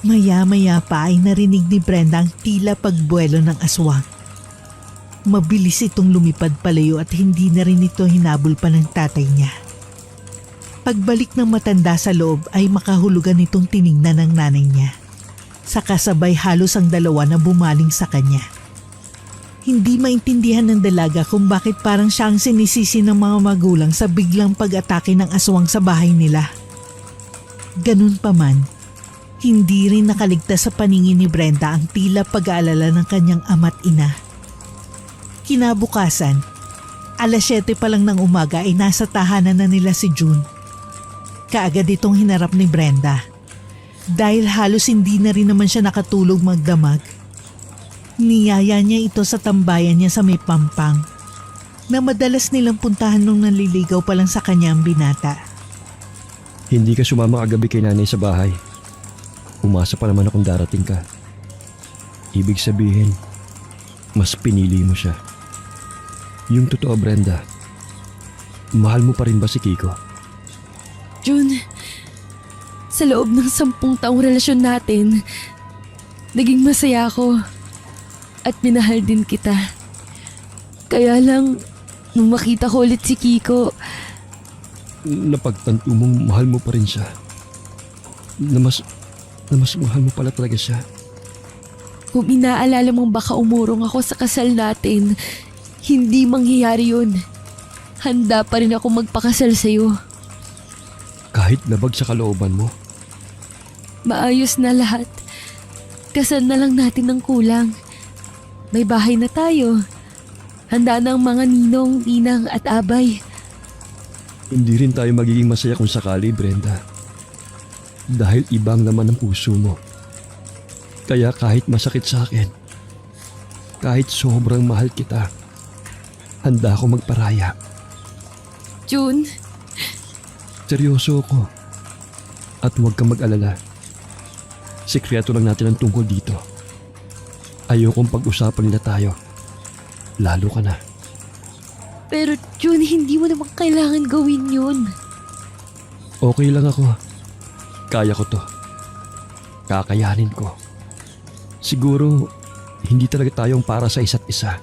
Maya-maya pa ay narinig ni Brenda ang tila pagbuelo ng aswang. Mabilis itong lumipad palayo at hindi na rin ito hinabol pa ng tatay niya. Pagbalik ng matanda sa loob ay makahulugan itong tiningnan ng nanay niya. Sa kasabay halos ang dalawa na bumaling sa kanya. Hindi maintindihan ng dalaga kung bakit parang siya ang sinisisi ng mga magulang sa biglang pag-atake ng aswang sa bahay nila. Ganun pa man, hindi rin nakaligtas sa paningin ni Brenda ang tila pag-aalala ng kanyang ama't ina. Kinabukasan, 7:00 pa lang ng umaga ay nasa tahanan na nila si June. Kaagad itong hinarap ni Brenda. Dahil halos hindi na rin naman siya nakatulog magdamag. Niyaya niya ito sa tambayan niya sa may pampang na madalas nilang puntahan nung naliligaw pa lang sa kanya ang binata. Hindi ka sumama kagabi kay nanay sa bahay. Umasa pa naman akong darating ka. Ibig sabihin, mas pinili mo siya. Yung totoo, Brenda, mahal mo pa rin ba si Kiko? June, sa loob ng 10 taong relasyon natin, naging masaya ako at minahal din kita. Kaya lang, nung makita ko ulit si Kiko, Napagtanto mong mahal mo pa rin siya. Na mas mahal mo pala talaga siya. kung inaalala mong baka umurong ako sa kasal natin, hindi mangyayari yun. Handa pa rin ako magpakasal sa'yo. Kahit labag sa kalooban mo. Maayos na lahat. Kasal na lang natin ng kulang. May bahay na tayo. Handa na ang mga ninong, ninang at abay. Hindi rin tayo magiging masaya kung sakali, Brenda. Dahil ibang naman ang puso mo. Kaya kahit masakit sa akin, kahit sobrang mahal kita, handa ako magparaya. June, Seryoso ako. At huwag kang mag-alala. Sikreto lang natin ang tungkol dito. Ayokong pag-usapan nila tayo. Lalo ka na. pero June, hindi mo naman kailangan gawin yun. Okay lang ako. Kaya ko to. Kakayanin ko. Siguro, hindi talaga tayong para sa isa't isa.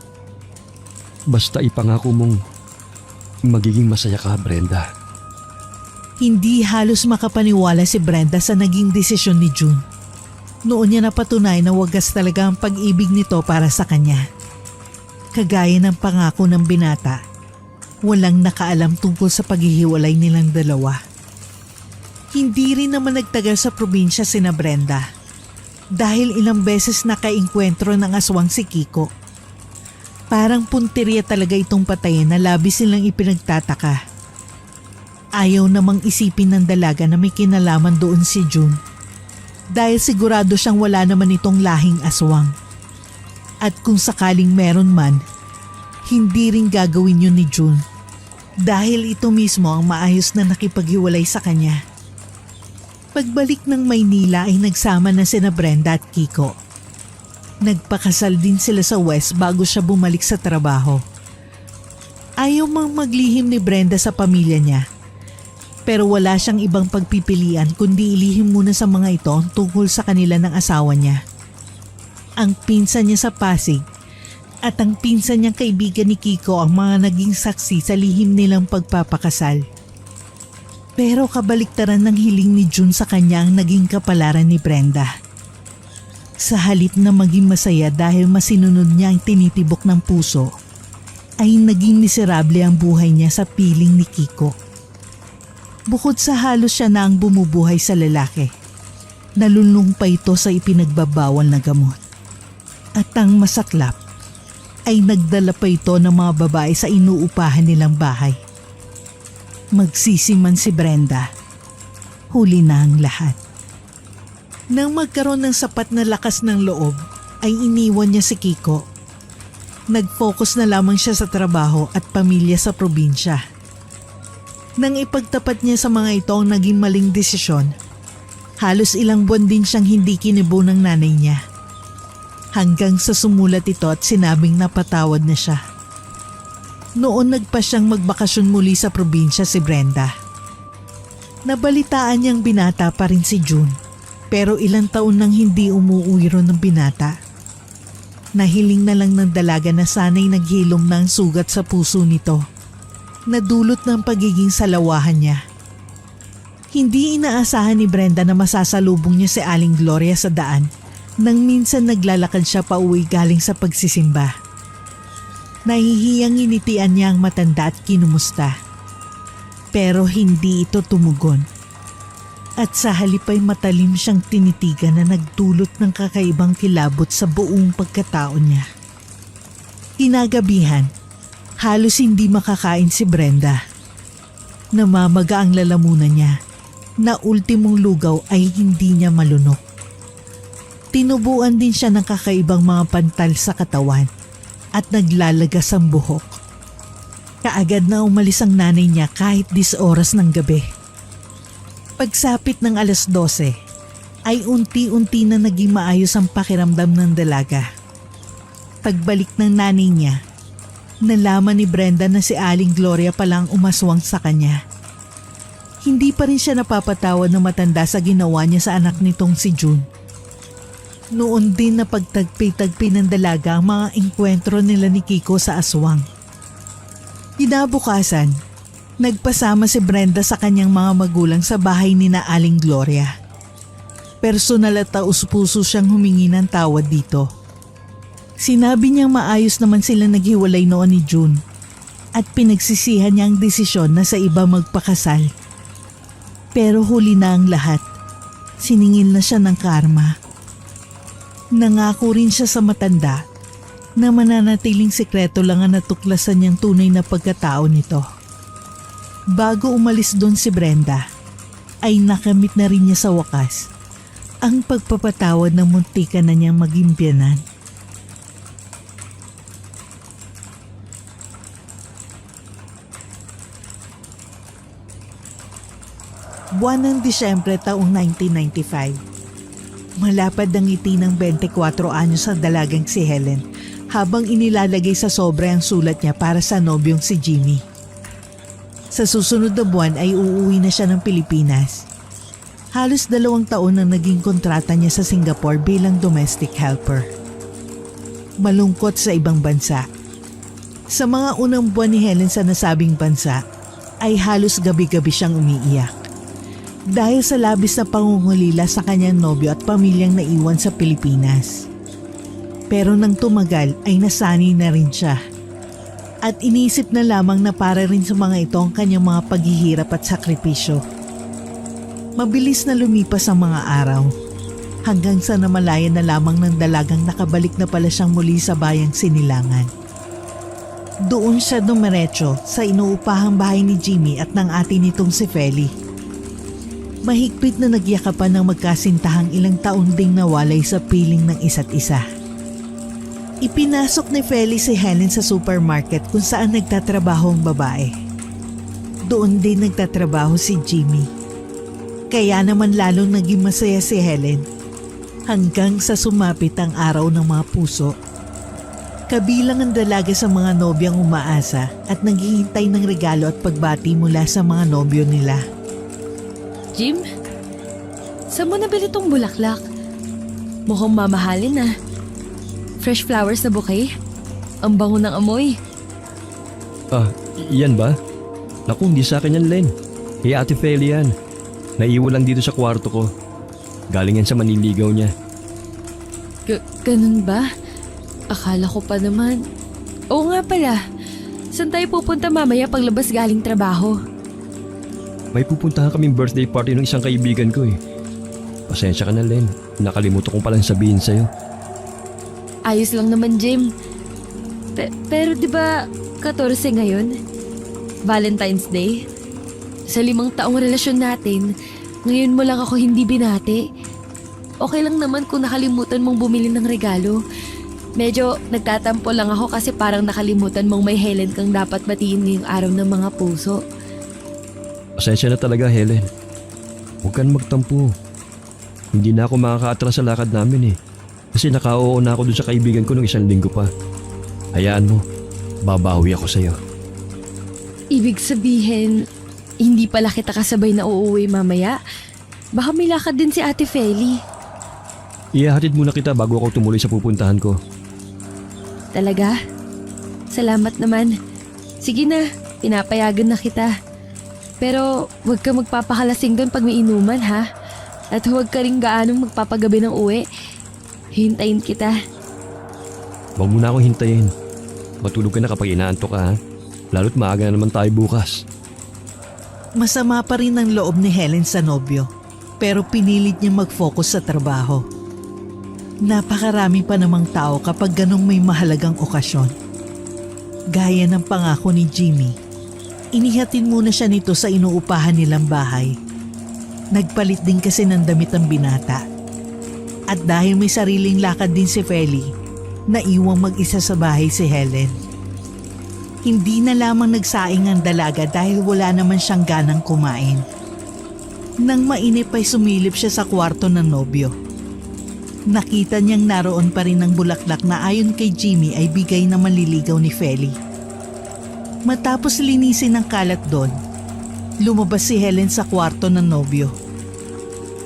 Basta ipangako mong magiging masaya ka, Brenda. Hindi halos makapaniwala si Brenda sa naging desisyon ni June. Noon niya napatunay na wagas talaga ang pag-ibig nito para sa kanya. Kagaya ng pangako ng binata, walang nakaalam tungkol sa paghihiwalay nilang dalawa. Hindi rin naman nagtagal sa probinsya sina Brenda dahil ilang beses nakainkwentro ng aswang si Kiko. Parang punteriya talaga itong patayin na labis silang ipinagtataka. Ayaw namang isipin ng dalaga na may kinalaman doon si June dahil sigurado siyang wala naman itong lahing aswang. At kung sakaling meron man, hindi rin gagawin yun ni June dahil ito mismo ang maayos na nakipaghiwalay sa kanya. Pagbalik ng Maynila ay nagsama na sina Brenda at Kiko. Nagpakasal din sila sa West bago siya bumalik sa trabaho. Ayaw mang maglihim ni Brenda sa pamilya niya Pero wala siyang ibang pagpipilian kundi ilihim muna sa mga ito ang tungkol sa kanila ng asawa niya. Ang pinsan niya sa Pasig at ang pinsan niyang kaibigan ni Kiko ang mga naging saksi sa lihim nilang pagpapakasal. Pero kabaliktaran ng hiling ni June sa kanya ang naging kapalaran ni Brenda. Sa halip na maging masaya dahil masinunod niya ang tinitibok ng puso, ay naging miserable ang buhay niya sa piling ni Kiko. Bukod sa halos siya na ang bumubuhay sa lalaki, nalulung pa ito sa ipinagbabawal na gamot. At ang masaklap, ay nagdala pa ito ng mga babae sa inuupahan nilang bahay. Magsisiman si Brenda, huli na ang lahat. Nang magkaroon ng sapat na lakas ng loob, ay iniwan niya si Kiko. Nag-focus na lamang siya sa trabaho at pamilya sa probinsya. Nang ipagtapat niya sa mga ito ang naging maling desisyon, halos ilang buwan din siyang hindi kinibo ng nanay niya. Hanggang sa sumulat ito at sinabing napatawad na siya. Noon nagpa siyang magbakasyon muli sa probinsya si Brenda. Nabalitaan niyang binata pa rin si June, pero ilang taon nang hindi umuwi ron ng binata. Nahiling na lang ng dalaga na sana'y naghilom na ang sugat sa puso nito, nadulot ng pagiging salawahan niya. Hindi inaasahan ni Brenda na masasalubong niya si Aling Gloria sa daan nang minsan naglalakad siya pauwi galing sa pagsisimba. Nahihiyang initian niya ang matanda at kinumusta. Pero hindi ito tumugon. At sa halip ay matalim siyang tinitigan na nagdulot ng kakaibang kilabot sa buong pagkatao niya. Kinagabihan, halos hindi makakain si Brenda. Namamaga ang lalamunan niya na ultimong lugaw ay hindi niya malunok. Tinubuan din siya ng kakaibang mga pantal sa katawan at naglalagas ang buhok. Kaagad na umalis ang nanay niya kahit 10 oras ng gabi. Pagsapit ng 12:00 ay unti-unti na naging maayos ang pakiramdam ng dalaga. Pagbalik ng nanay niya, nalaman ni Brenda na si Aling Gloria palang umaswang sa kanya. Hindi pa rin siya napapatawad ng matanda sa ginawa niya sa anak nitong si June. Noon din na pagtagpi-tagpi ng dalaga ang mga engkwentro nila ni Kiko sa aswang. Kinabukasan, nagpasama si Brenda sa kanyang mga magulang sa bahay ni na Aling Gloria. Personal at taus-puso siyang humingi ng tawad dito. Sinabi niyang maayos naman sila naghiwalay noon ni June at pinagsisihan niya ang desisyon na sa iba magpakasal. Pero huli na ang lahat. Siningil na siya ng karma. Nangako rin siya sa matanda na mananatiling sekreto lang ang natuklasan niyang tunay na pagkatao nito. Bago umalis doon si Brenda, ay nakamit na rin niya sa wakas ang pagpapatawad ng muntikan na niyang maging biyanan. Buwan ng Disyembre taong 1995. Malapad ang ngiti ng 24 anyos sa dalagang si Helen habang inilalagay sa sobre ang sulat niya para sa nobyong si Jimmy. Sa susunod na buwan ay uuwi na siya ng Pilipinas. Halos 2 taon na naging kontrata niya sa Singapore bilang domestic helper. Malungkot sa ibang bansa. Sa mga unang buwan ni Helen sa nasabing bansa ay halos gabi-gabi siyang umiiyak. Dahil sa labis na pangungulila sa kanyang nobyo at pamilyang naiwan sa Pilipinas. Pero nang tumagal ay nasanay na rin siya. At inisip na lamang na para rin sa mga ito ang kanyang mga paghihirap at sakripisyo. Mabilis na lumipas ang mga araw. Hanggang sa namalayan na lamang ng dalagang nakabalik na pala siyang muli sa bayang Sinilangan. Doon siya dumiretso sa inuupahang bahay ni Jimmy at ng ate nitong si Feli. Mahigpit na nagyakapan ng magkasintahang ilang taon ding nawalay sa piling ng isa't isa. Ipinasok ni Feli si Helen sa supermarket kung saan nagtatrabaho ang babae. Doon din nagtatrabaho si Jimmy. Kaya naman lalong naging masaya si Helen hanggang sa sumapit ang araw ng mga puso. Kabilang ang dalaga sa mga nobyang umaasa at naghihintay ng regalo at pagbati mula sa mga nobyo nila. Jim? Saan mo nabili tong bulaklak? Mukhang mamahalin ah. Fresh flowers na bouquet? Ang bango ng amoy. Yan ba? Naku, hindi sa akin yan, Len. Kay Ate Feli yan. Naiwan lang dito sa kwarto ko. Galing yan sa maniligaw niya. Ganun ba? Akala ko pa naman. Oo nga pala. Saan tayo pupunta mamaya paglabas galing trabaho? May pupuntahan kaming birthday party ng isang kaibigan ko eh. Pasensya ka na, Len. Nakalimutan kong palang sabihin sa'yo. Ayos lang naman, Jim. Pero di ba 14 ngayon? Valentine's Day? Sa 5 taong relasyon natin, ngayon mo lang ako hindi binati. Okay lang naman kung nakalimutan mong bumili ng regalo. Medyo nagtatampo lang ako kasi parang nakalimutan mong may Helen kang dapat batiin ngayong araw ng mga puso. Pasensya na talaga, Helen. Huwag kang magtampo. Hindi na ako makakaatras sa lakad namin eh. Kasi naka-oo na ako dun sa kaibigan ko nung 1 linggo pa. Hayaan mo, babawi ako sa'yo. Ibig sabihin, hindi pala kita kasabay na uuwi mamaya? Baka may lakad din si Ate Feli. Ihahatid muna kita bago ako tumuloy sa pupuntahan ko. Talaga? Salamat naman. Sige na, pinapayagan na kita. Pero huwag ka magpapakalasing doon pag may inuman ha. At huwag ka rin gaanong magpapagabi ng uwi. Hintayin kita. Huwag mo na akong hintayin. Matulog ka na kapag inaantok ka ha. Lalo't maaga na naman tayo bukas. Masama pa rin ang loob ni Helen sa nobyo, pero pinilit niya mag-focus sa trabaho. Napakarami pa namang tao kapag ganong may mahalagang okasyon. Gaya ng pangako ni Jimmy, inihatid muna siya nito sa inuupahan nilang bahay. Nagpalit din kasi ng damit ang binata. At dahil may sariling lakad din si Feli, naiwang mag-isa sa bahay si Helen. Hindi na lamang nagsaing ang dalaga dahil wala naman siyang ganang kumain. Nang mainip ay sumilip siya sa kwarto ng nobyo. Nakita niyang naroon pa rin ang bulaklak na ayon kay Jimmy ay bigay na manliligaw ni Feli. Matapos linisin ang kalat doon, lumabas si Helen sa kwarto ng nobyo.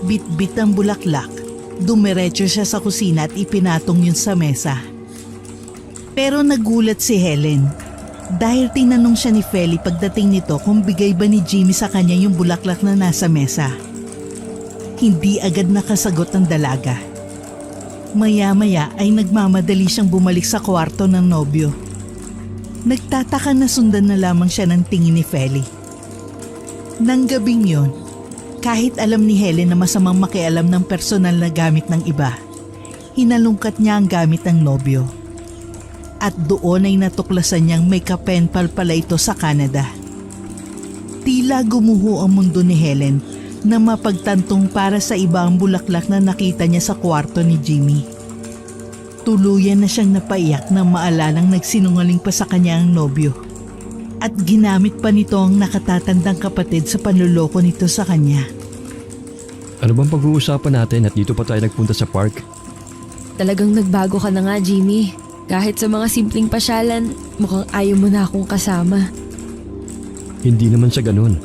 Bit-bit ang bulaklak, dumiretso siya sa kusina at ipinatong yun sa mesa. Pero nagulat si Helen dahil tinanong siya ni Feli pagdating nito kung bigay ba ni Jimmy sa kanya yung bulaklak na nasa mesa. Hindi agad nakasagot ang dalaga. Maya-maya ay nagmamadali siyang bumalik sa kwarto ng nobyo. Nagtataka na sundan na lamang siya ng tingin ni Feli. Nang gabing yon, kahit alam ni Helen na masamang makialam ng personal na gamit ng iba, hinalungkat niya ang gamit ng nobyo. At doon ay natuklasan niyang may kapenpal pala ito sa Canada. Tila gumuho ang mundo ni Helen na mapagtantong para sa iba ang bulaklak na nakita niya sa kwarto ni Jimmy. Tuluyan na siyang napaiyak nang maalalang nagsinungaling pa sa kanya ang nobyo. At ginamit pa nito ang nakatatandang kapatid sa panluloko nito sa kanya. Ano bang pag-uusapan natin at dito pa tayo nagpunta sa park? Talagang nagbago ka na nga, Jimmy. Kahit sa mga simpleng pasyalan, mukhang ayaw mo na akong kasama. Hindi naman sa ganun.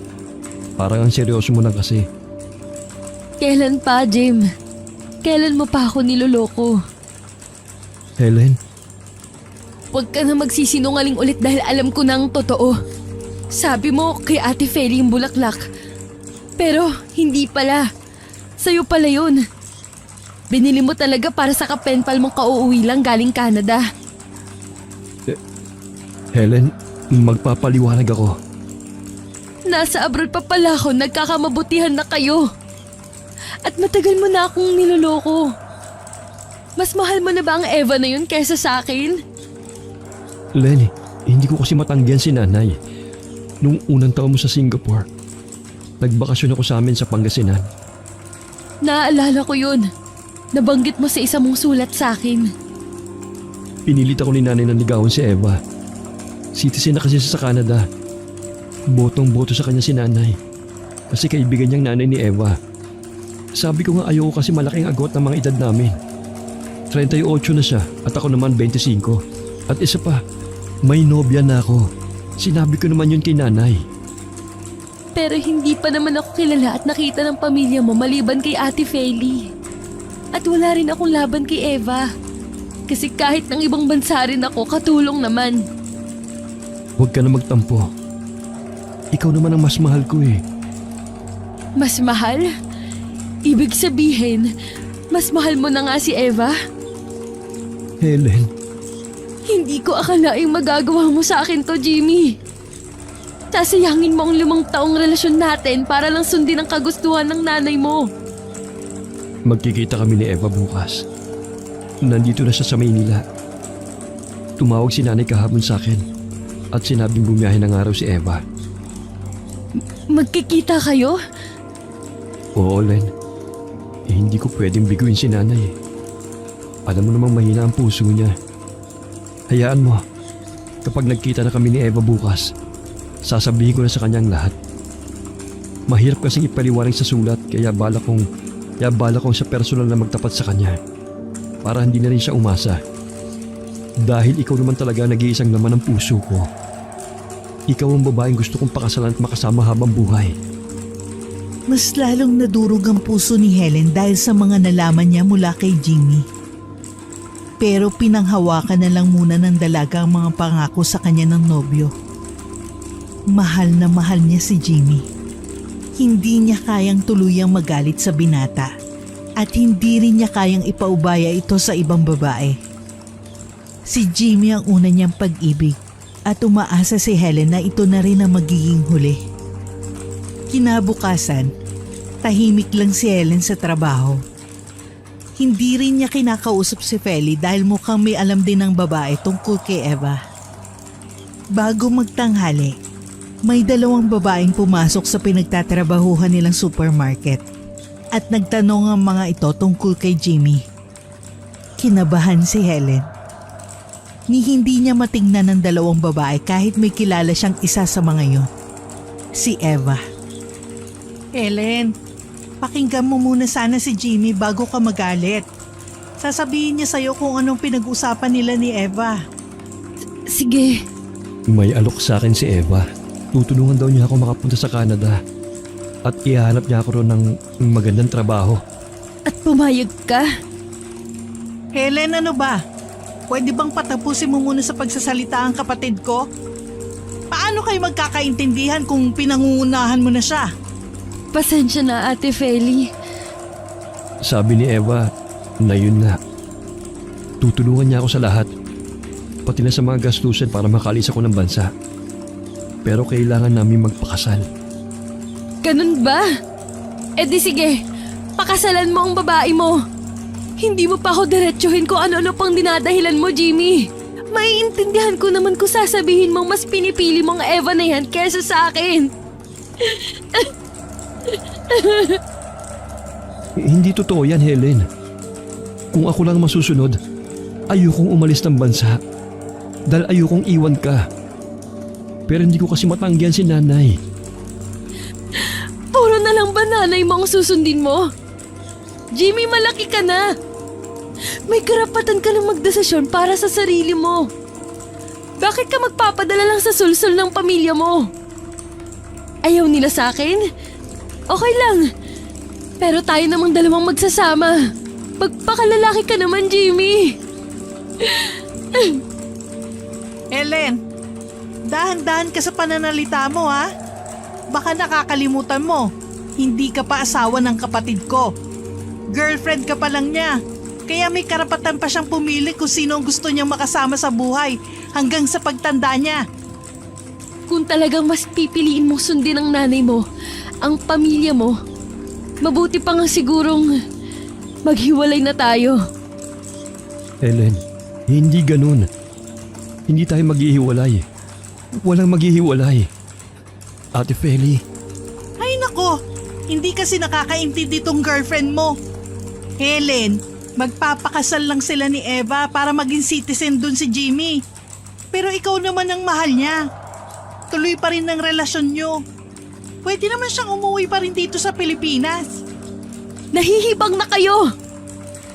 Parang ang seryoso mo lang kasi. Kailan pa, Jim? Kailan mo pa ako niloloko? Helen, Huwag ka na magsisinungaling ulit dahil alam ko na ang totoo. Sabi mo kay Ate Feli yung bulaklak. Pero hindi pala. Sa'yo pala yun. Binili mo talaga para sa kapenpal mong kauuwi lang galing Canada. Helen, magpapaliwanag ako. Nasa abroad pa pala ako, nagkakamabutihan na kayo. At matagal mo na akong niloloko. Mas mahal mo na ba ang Eva na yun kaysa sa akin? Len, hindi ko kasi matanggihan si nanay. Nung unang taon mo sa Singapore, nagbakasyon ako sa amin sa Pangasinan. Naaalala ko yun. Nabanggit mo sa isa mong sulat sa akin. Pinilit ako ni nanay na ligawan si Eva. Citizen na kasi siya sa Canada. Botong-boto sa kanya si nanay. Kasi kaibigan niyang nanay ni Eva. Sabi ko nga ayoko kasi malaking agwat ng mga edad namin. 38 na siya at ako naman 25. At isa pa, may nobya na ako. Sinabi ko naman yun kay nanay. Pero hindi pa naman ako kilala at nakita ng pamilya mo maliban kay Ate Feli. At wala rin akong laban kay Eva. Kasi kahit ng ibang bansa rin ako, katulong naman. Huwag ka na magtampo. Ikaw naman ang mas mahal ko eh. Mas mahal? Ibig sabihin, mas mahal mo na nga si Eva? Helen, Hindi ko akalaing magagawa mo sa akin to, Jimmy. Sasayangin mo ang 5 taong relasyon natin para lang sundin ang kagustuhan ng nanay mo. magkikita kami ni Eva bukas. Nandito na siya sa Maynila. Tumawag si nanay kahapon sa akin at sinabing bumiyahe ng araw si Eva. Magkikita kayo? Oo, Len. Hindi ko pwedeng biguin si nanay eh. Alam mo namang mahina ang puso niya. Hayaan mo, kapag nagkita na kami ni Eva bukas, sasabihin ko na sa kanya ang lahat. Mahirap kasing ipaliwanag sa sulat kaya bala kong sa personal na magtapat sa kanya para hindi na rin siya umasa. Dahil ikaw naman talaga nag-iisang laman ng puso ko. Ikaw ang babaeng gusto kong pakasalan at makasama habang buhay. Mas lalong nadurog ang puso ni Helen dahil sa mga nalaman niya mula kay Jimmy. Pero pinanghawakan na lang muna ng dalaga ang mga pangako sa kanya ng nobyo. Mahal na mahal niya si Jimmy. Hindi niya kayang tuluyang magalit sa binata at hindi rin niya kayang ipaubaya ito sa ibang babae. Si Jimmy ang una niyang pag-ibig at umaasa si Helen na ito na rin ang magiging huli. Kinabukasan, tahimik lang si Helen sa trabaho. Hindi rin niya kinakausap si Feli dahil mukhang may alam din ng babae tungkol kay Eva. Bago magtanghali, may 2 babaeng pumasok sa pinagtatrabahuhan nilang supermarket at nagtanong ang mga ito tungkol kay Jimmy. Kinabahan si Helen. Ni hindi niya matingnan ng 2 babae kahit may kilala siyang isa sa mga yun. Si Eva. Helen, pakinggan mo muna sana si Jimmy bago ka magalit. Sasabihin niya sa'yo kung anong pinag-usapan nila ni Eva. Sige. May alok sa akin si Eva. Tutulungan daw niya ako makapunta sa Canada at ihahanap niya ako ron ng magandang trabaho. At pumayag ka? Helen, ano ba? Pwede bang patapusin mo muna sa pagsasalita ang kapatid ko? Paano kayo magkakaintindihan kung pinangungunahan mo na siya? Pasensya na, Ate Feli. Sabi ni Eva na yun nga. Tutulungan niya ako sa lahat. Pati na sa mga gastusin para makalis ako ng bansa. Pero kailangan namin magpakasal. Ganun ba? Eh di sige, pakasalan mo ang babae mo. Hindi mo pa ako diretsuhin kung ano-ano pang dinadahilan mo, Jimmy. Maiintindihan ko naman kung sasabihin mong mas pinipili mong Eva na yan kesa sa akin. Hindi totoo yan, Helen. Kung ako lang masusunod, ayokong umalis ng bansa. Dahil ayokong iwan ka. Pero hindi ko kasi matanggihan si nanay. Puro na lang ba nanay mo ang susundin mo? Jimmy, malaki ka na. May karapatan ka ng magdesisyon para sa sarili mo. Bakit ka magpapadala lang sa sulsul ng pamilya mo? Ayaw nila sa akin? Okay lang. Pero tayo namang 2 magsasama. Magpakalalaki ka naman, Jimmy. Helen, dahan-dahan ka sa pananalita mo ha. Baka nakakalimutan mo, hindi ka pa asawa ng kapatid ko. Girlfriend ka pa lang niya. Kaya may karapatan pa siyang pumili kung sino ang gusto niyang makasama sa buhay hanggang sa pagtanda niya. Kung talagang mas pipiliin mong sundin ang nanay mo, ang pamilya mo, mabuti pa nga sigurong maghiwalay na tayo. Helen, hindi ganun. Hindi tayo maghihiwalay. Walang maghihiwalay. Ate Feli. Ay nako, hindi kasi nakakaintindi tong girlfriend mo. Helen, magpapakasal lang sila ni Eva para maging citizen dun si Jimmy. Pero ikaw naman ang mahal niya. Tuloy pa rin ang relasyon niyo. Pwede naman siyang umuwi pa rin dito sa Pilipinas. Nahihibang na kayo!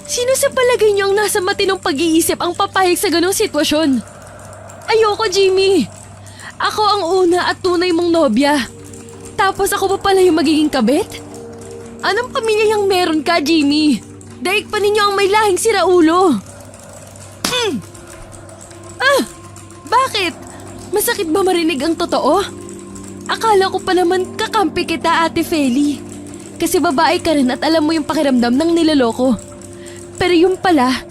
Sino sa palagay niyo ang nasa matinong pag-iisip ang papayag sa ganong sitwasyon? Ayoko, Jimmy! Ako ang una at tunay mong nobya. Tapos ako pa pala yung magiging kabit? Anong pamilya yung meron ka, Jimmy? Daig pa ninyo ang may lahing siraulo. Bakit? Masakit ba marinig ang totoo? Akala ko pa naman kakampi kita, Ate Feli. Kasi babae ka rin at alam mo yung pakiramdam ng niloloko. Pero yung pala,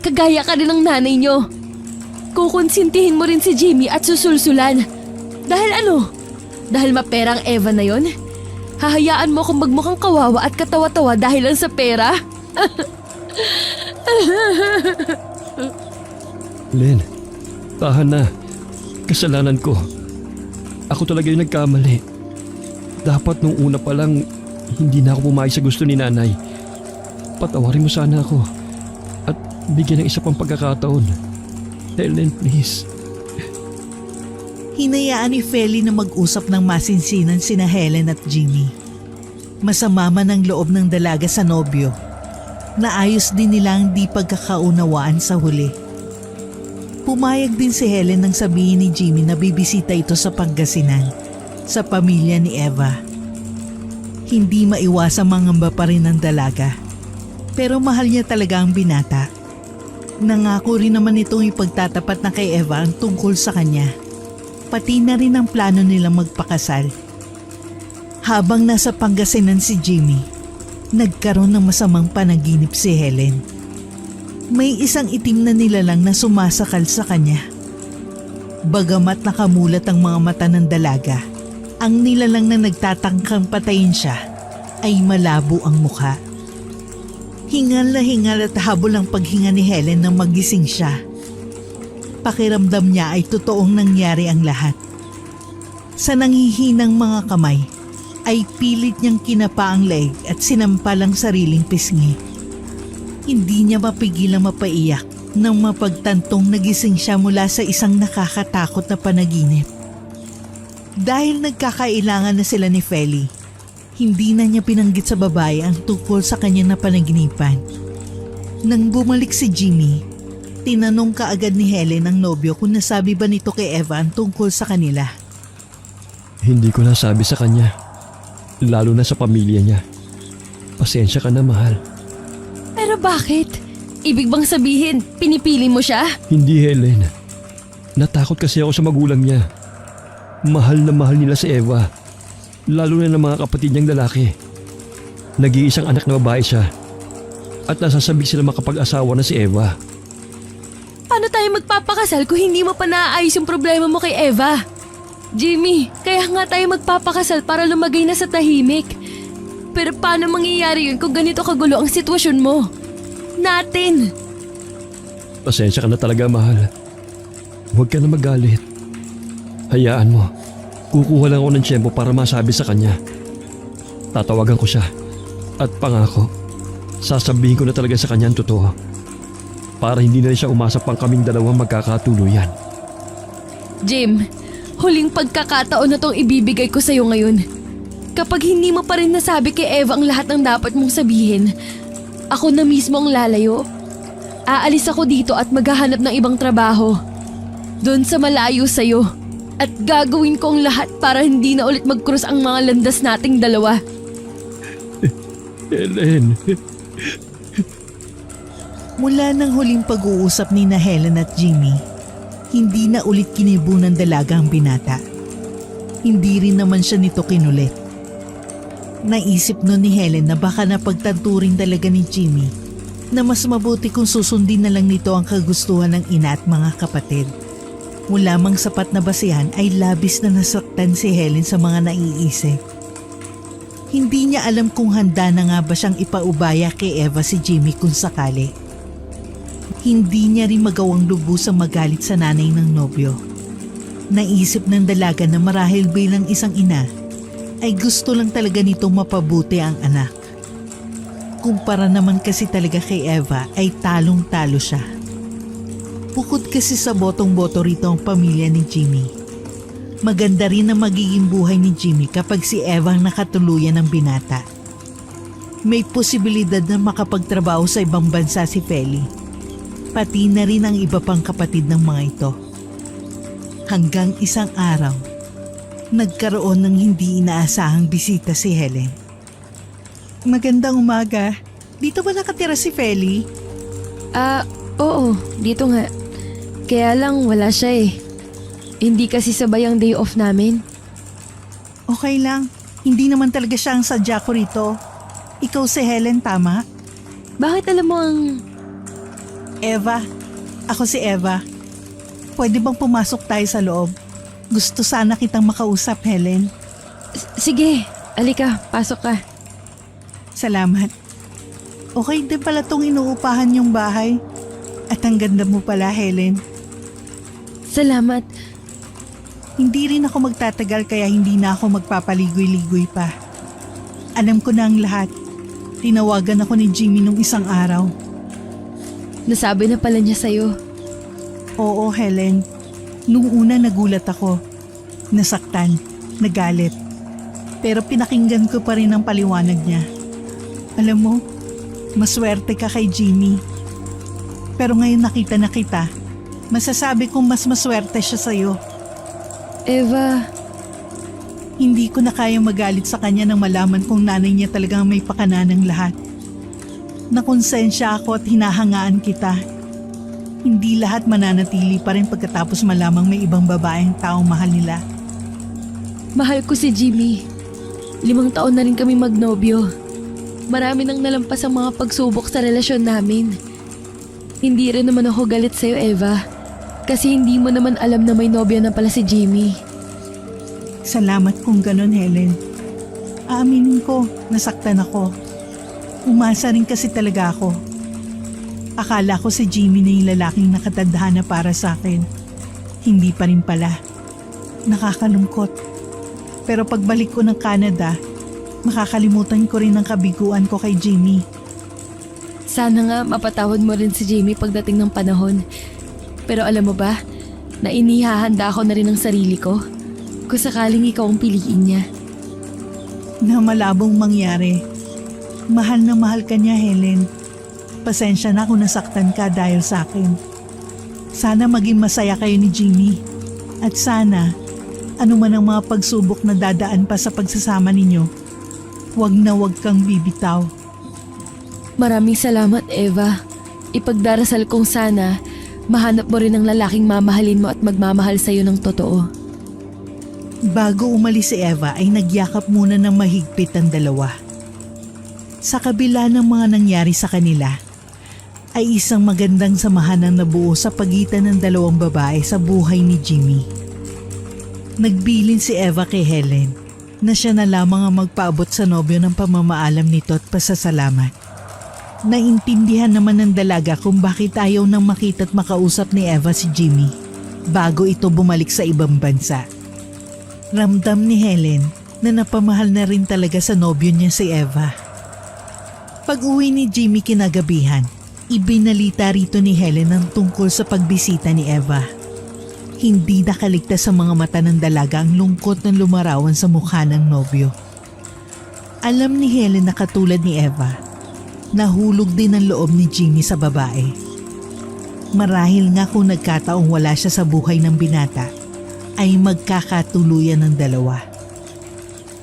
kagaya ka rin ng nanay nyo. Kukonsintihin mo rin si Jimmy at susulsulan. Dahil ano? Dahil maperang Eva na yon? Hahayaan mo akong magmukhang kawawa at katawa-tawa dahil lang sa pera? Len, tahan na. Kasalanan ko. Ako talaga yung nagkamali. Dapat nung una pa lang, hindi na ako pumayag sa gusto ni nanay. Patawarin mo sana ako. At bigyan ng isa pang pagkakataon. Len, please. Hinayaan ni Feli na mag-usap ng masinsinan sina Helen at Jimmy. Masama man ang loob ng dalaga sa nobyo. Naayos din nilang di pagkakaunawaan sa huli. Pumayag din si Helen nang sabihin ni Jimmy na bibisita ito sa Pangasinan, sa pamilya ni Eva. Hindi maiwasang mangamba pa rin ng dalaga. Pero mahal niya talaga ang binata. Nangako rin naman itong ipagtatapat na kay Eva ang tungkol sa kanya. Pati na rin ang plano nilang magpakasal. Habang nasa Pangasinan si Jimmy, nagkaroon ng masamang panaginip si Helen. May isang itim na nilalang na sumasakal sa kanya. Bagamat nakamulat ang mga mata ng dalaga, ang nilalang na nagtatangkang patayin siya ay malabo ang mukha. Hingal na hingal at habol ang paghinga ni Helen nang magising siya. Pakiramdam niya ay totoong nangyari ang lahat. Sa nanghihinang mga kamay, ay pilit niyang kinapa ang leeg at sinampal ang sariling pisngi. Hindi niya mapigilang mapaiyak nang mapagtantong nagising siya mula sa isang nakakatakot na panaginip. Dahil nagkakailangan na sila ni Feli, hindi na niya pinanggit sa babae ang tungkol sa kanyang napanaginipan. Nang bumalik si Jimmy, tinanong kaagad ni Helen ang nobyo kung nasabi ba nito kay Eva ang tungkol sa kanila. Hindi ko nasabi sa kanya. Lalo na sa pamilya niya. Pasensya ka na, mahal. Pero bakit? Ibig bang sabihin, pinipili mo siya? Hindi, Helen. Natakot kasi ako sa magulang niya. Mahal na mahal nila si Eva. Lalo na ng mga kapatid niyang lalaki. Nag-iisang anak na babae siya. At nasasabik sila makapag-asawa na si Eva. Paano tayo magpapakasal kung hindi mo pa naaayos yung problema mo kay Eva? Jimmy, kaya nga tayo magpapakasal para lumagay na sa tahimik. Pero paano mangyayari yun kung ganito kagulo ang sitwasyon mo? Natin! Pasensya ka na talaga, mahal. Huwag ka na magalit. Hayaan mo. Kukuha lang ako ng tiyempo para masabi sa kanya. Tatawagan ko siya. At pangako, sasabihin ko na talaga sa kanya ang totoo. Para hindi na rin siya umasa pang kaming dalawang magkakatuluyan. Jim, huling pagkakataon na tong ibibigay ko sa'yo ngayon. Kapag hindi mo pa rin nasabi kay Eva ang lahat ng dapat mong sabihin, ako na mismo ang lalayo. Aalis ako dito at maghahanap ng ibang trabaho. Doon sa malayo sa'yo. At gagawin ko ang lahat para hindi na ulit mag-cross ang mga landas nating dalawa. Helen. Mula ng huling pag-uusap ni na Helen at Jimmy, hindi na ulit kinibo ng dalaga ang binata. Hindi rin naman siya nito kinulit. Naisip nun ni Helen na baka napagtanto rin talaga ni Jimmy na mas mabuti kung susundin na lang nito ang kagustuhan ng ina at mga kapatid. Mula mang sapat na basihan ay labis na nasaktan si Helen sa mga naiisip. Hindi niya alam kung handa na nga ba siyang ipaubaya kay Eva si Jimmy kung sakali. Hindi niya rin magawang lubusang magalit sa nanay ng nobyo. Naisip ng dalaga na marahil bilang isang ina, ay gusto lang talaga nitong mapabuti ang anak. Kumpara naman kasi talaga kay Eva ay talong-talo siya. Bukod kasi sa botong-boto rito ang pamilya ni Jimmy. Maganda rin ang magiging buhay ni Jimmy kapag si Eva ang nakatuluyan ng binata. May posibilidad na makapagtrabaho sa ibang bansa si Feli. Pati na rin ang iba pang kapatid ng mga ito. Hanggang isang araw, Nagkaroon ng hindi inaasahang bisita si Helen. Magandang umaga. Dito ba nakatira si Feli? Oo, dito nga. Kaya lang wala siya eh. Hindi kasi sabay ang day off namin. Okay lang. Hindi naman talaga siya ang sadya ko rito. Ikaw si Helen, tama? Bakit alam mo ang... Eva. Ako si Eva. Pwede bang pumasok tayo sa loob? Gusto sana kitang makausap, Helen. Sige, alika, pasok ka. Salamat. Okay din pala tong inuupahan yung bahay. At ang ganda mo pala, Helen. Salamat. Hindi rin ako magtatagal kaya hindi na ako magpapaligoy-ligoy pa. Alam ko na ang lahat. Tinawagan ako ni Jimmy nung isang araw. Nasabi na pala niya sa'yo. Oo, Helen. Nung una nagulat ako. Nasaktan. Nagalit. Pero pinakinggan ko pa rin ang paliwanag niya. Alam mo, maswerte ka kay Jimmy. Pero ngayon nakita na kita, masasabi kong mas maswerte siya sa'yo. Eva, Hindi ko na kayang magalit sa kanya nang malaman kong nanay niya talagang may pakana ng lahat. Nakonsensya ako at hinahangaan kita. Hindi lahat mananatili pa rin pagkatapos malamang may ibang babaeng taong mahal nila. mahal ko si Jimmy. 5 taon na rin kami magnobyo. Marami nang nalampas ang mga pagsubok sa relasyon namin. Hindi rin naman ako galit sa'yo, Eva. Kasi hindi mo naman alam na may nobyo na pala si Jimmy. Salamat kung ganun, Helen. Aaminin ko, nasaktan ako. Umasa rin kasi talaga ako. Akala ko si Jimmy na yung lalaking nakatadhana para sa akin. Hindi pa rin pala. Nakakalungkot. Pero pagbalik ko ng Canada, makakalimutan ko rin ang kabiguan ko kay Jimmy. Sana nga mapatawad mo rin si Jimmy pagdating ng panahon. Pero alam mo ba, na inihahanda ko na rin ang sarili ko kung sakaling ikaw ang piliin niya. Na malabong mangyari. Mahal na mahal ka niya, Helen. Pasensya na kung nasaktan ka dahil sa akin. Sana maging masaya kayo ni Jimmy. At sana, ano man ang mga pagsubok na dadaan pa sa pagsasama ninyo, wag na wag kang bibitaw. Maraming salamat, Eva. Ipagdarasal kong sana mahanap mo rin ang lalaking mamahalin mo at magmamahal sa'yo ng totoo. Bago umalis si Eva ay nagyakap muna ng mahigpit ang dalawa. Sa kabila ng mga nangyari sa kanila, ay isang magandang samahan ang nabuo sa pagitan ng dalawang babae sa buhay ni Jimmy. Nagbilin si Eva kay Helen na siya na lamang ang magpaabot sa nobyo ng pamamaalam nito at pasasalamat. Naintindihan naman ng dalaga kung bakit ayaw nang makita at makausap ni Eva si Jimmy bago ito bumalik sa ibang bansa. Ramdam ni Helen na napamahal na rin talaga sa nobyo niya si Eva. Pag-uwi ni Jimmy kinagabihan, ibinalita rito ni Helen ang tungkol sa pagbisita ni Eva. Hindi nakaligtas sa mga mata ng dalaga ang lungkot ng lumarawan sa mukha ng nobyo. Alam ni Helen na katulad ni Eva, nahulog din ang loob ni Jimmy sa babae. Marahil nga kung nagkataong wala siya sa buhay ng binata, ay magkakatuluyan ng dalawa.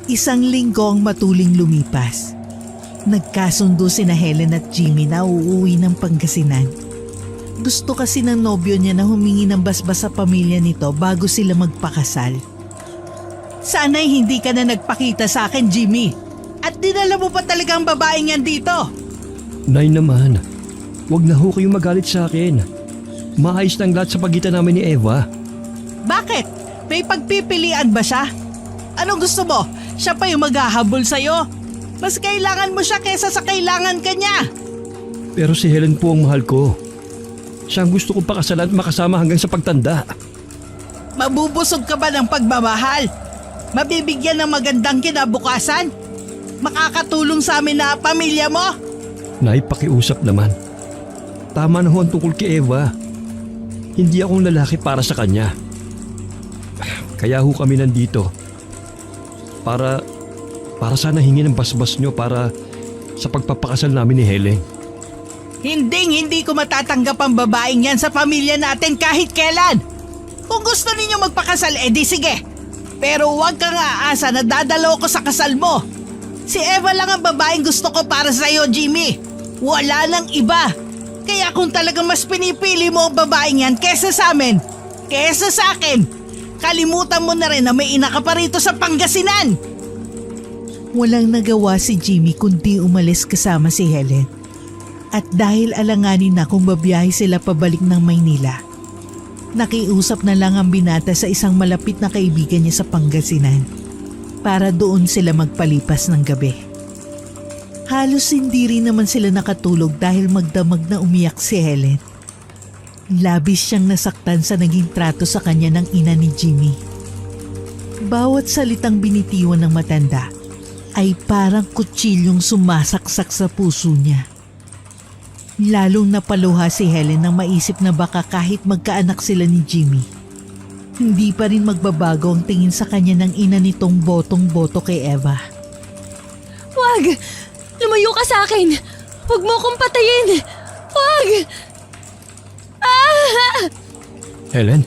1 linggo ang matuling lumipas. Nagkasundo sina Helen at Jimmy na uuwi ng Pangasinan. Gusto kasi ng nobyo niya na humingi ng basbas sa pamilya nito bago sila magpakasal. Sana'y hindi ka na nagpakita sa akin, Jimmy. At dinala mo pa talaga ang babaeng yan dito. Nay naman, wag na ho kayong magalit sa akin. Maayos ng lahat sa pagitan namin ni Eva. Bakit? May pagpipilian ba siya? Anong gusto mo? Siya pa yung maghahabol sa'yo? Mas kailangan mo siya kesa sa kailangan ka niya. Pero si Helen po ang mahal ko. Siya ang gusto kong pakasalan at makasama hanggang sa pagtanda. Mabubusog ka ba ng pagmamahal? Mabibigyan ng magandang kinabukasan? Makakatulong sa amin na pamilya mo? Nay, pakiusap naman. Tama na ho ang tungkol kay Eva. Hindi akong lalaki para sa kanya. Kaya ho kami nandito. Para sana hingin ng basbas nyo para sa pagpapakasal namin ni Helen. Hindi ko matatanggap ang babaeng yan sa pamilya natin kahit kailan. Kung gusto ninyo magpakasal, edi sige. Pero huwag kang aasa na dadalo ko sa kasal mo. Si Eva lang ang babaeng gusto ko para sa'yo, Jimmy. Wala nang iba. Kaya kung talagang mas pinipili mo ang babaeng yan kesa sa amin, kesa sa akin, kalimutan mo na rin na may ina ka pa rito sa Pangasinan. Walang nagawa si Jimmy kundi umalis kasama si Helen. At dahil alanganin na kung babiyahe sila pabalik ng Maynila, nakiusap na lang ang binata sa isang malapit na kaibigan niya sa Pangasinan para doon sila magpalipas ng gabi. Halos hindi rin naman sila nakatulog dahil magdamag na umiyak si Helen. Labis siyang nasaktan sa naging trato sa kanya ng ina ni Jimmy. Bawat salitang binitiwan ng matanda ay parang kutsilyong sumasaksak sa puso niya. Lalong napaluha si Helen nang maisip na baka kahit magkaanak sila ni Jimmy, hindi pa rin magbabago ang tingin sa kanya ng ina nitong botong-boto kay Eva. Wag! Lumayo ka sa akin! Huwag mo akong patayin! Wag! Ah! Helen?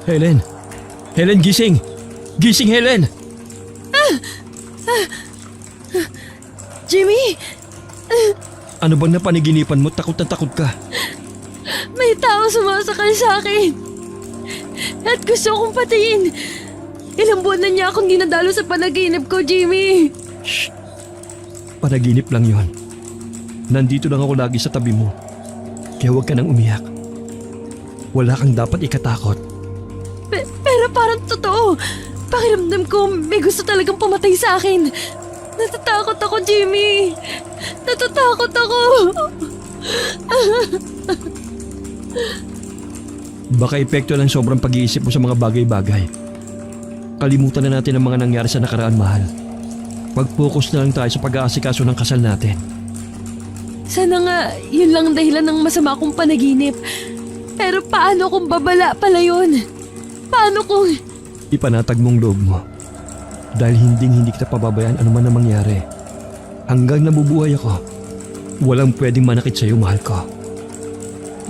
Helen? Helen, gising! Gising, Helen! Jimmy! Ano bang napaniginipan mo? Takot na takot ka. May tao sumasakal sa akin! At gusto kong patayin! Ilang buwan na niya akong dinadalo sa panaginip ko, Jimmy! Shh! Panaginip lang yon. Nandito lang ako lagi sa tabi mo. Kaya huwag ka nang umiyak. Wala kang dapat ikatakot. Pero parang totoo. Pakiramdam ko may gusto talagang pumatay sa akin. Natatakot ako, Jimmy. Natatakot ako. Baka epekto ng sobrang pag-iisip mo sa mga bagay-bagay. Kalimutan na natin ang mga nangyari sa nakaraan, mahal. Mag-focus na lang tayo sa pag-aasikaso ng kasal natin. Sana nga yun lang dahilan ng masama kong panaginip. Pero paano kung babala pala yun? Paano kung... Ipanatag mong loob mo. Dahil hindi kita pababayaan anuman ang mangyari. Hanggang nabubuhay ako, walang pwedeng manakit sa'yo, mahal ko.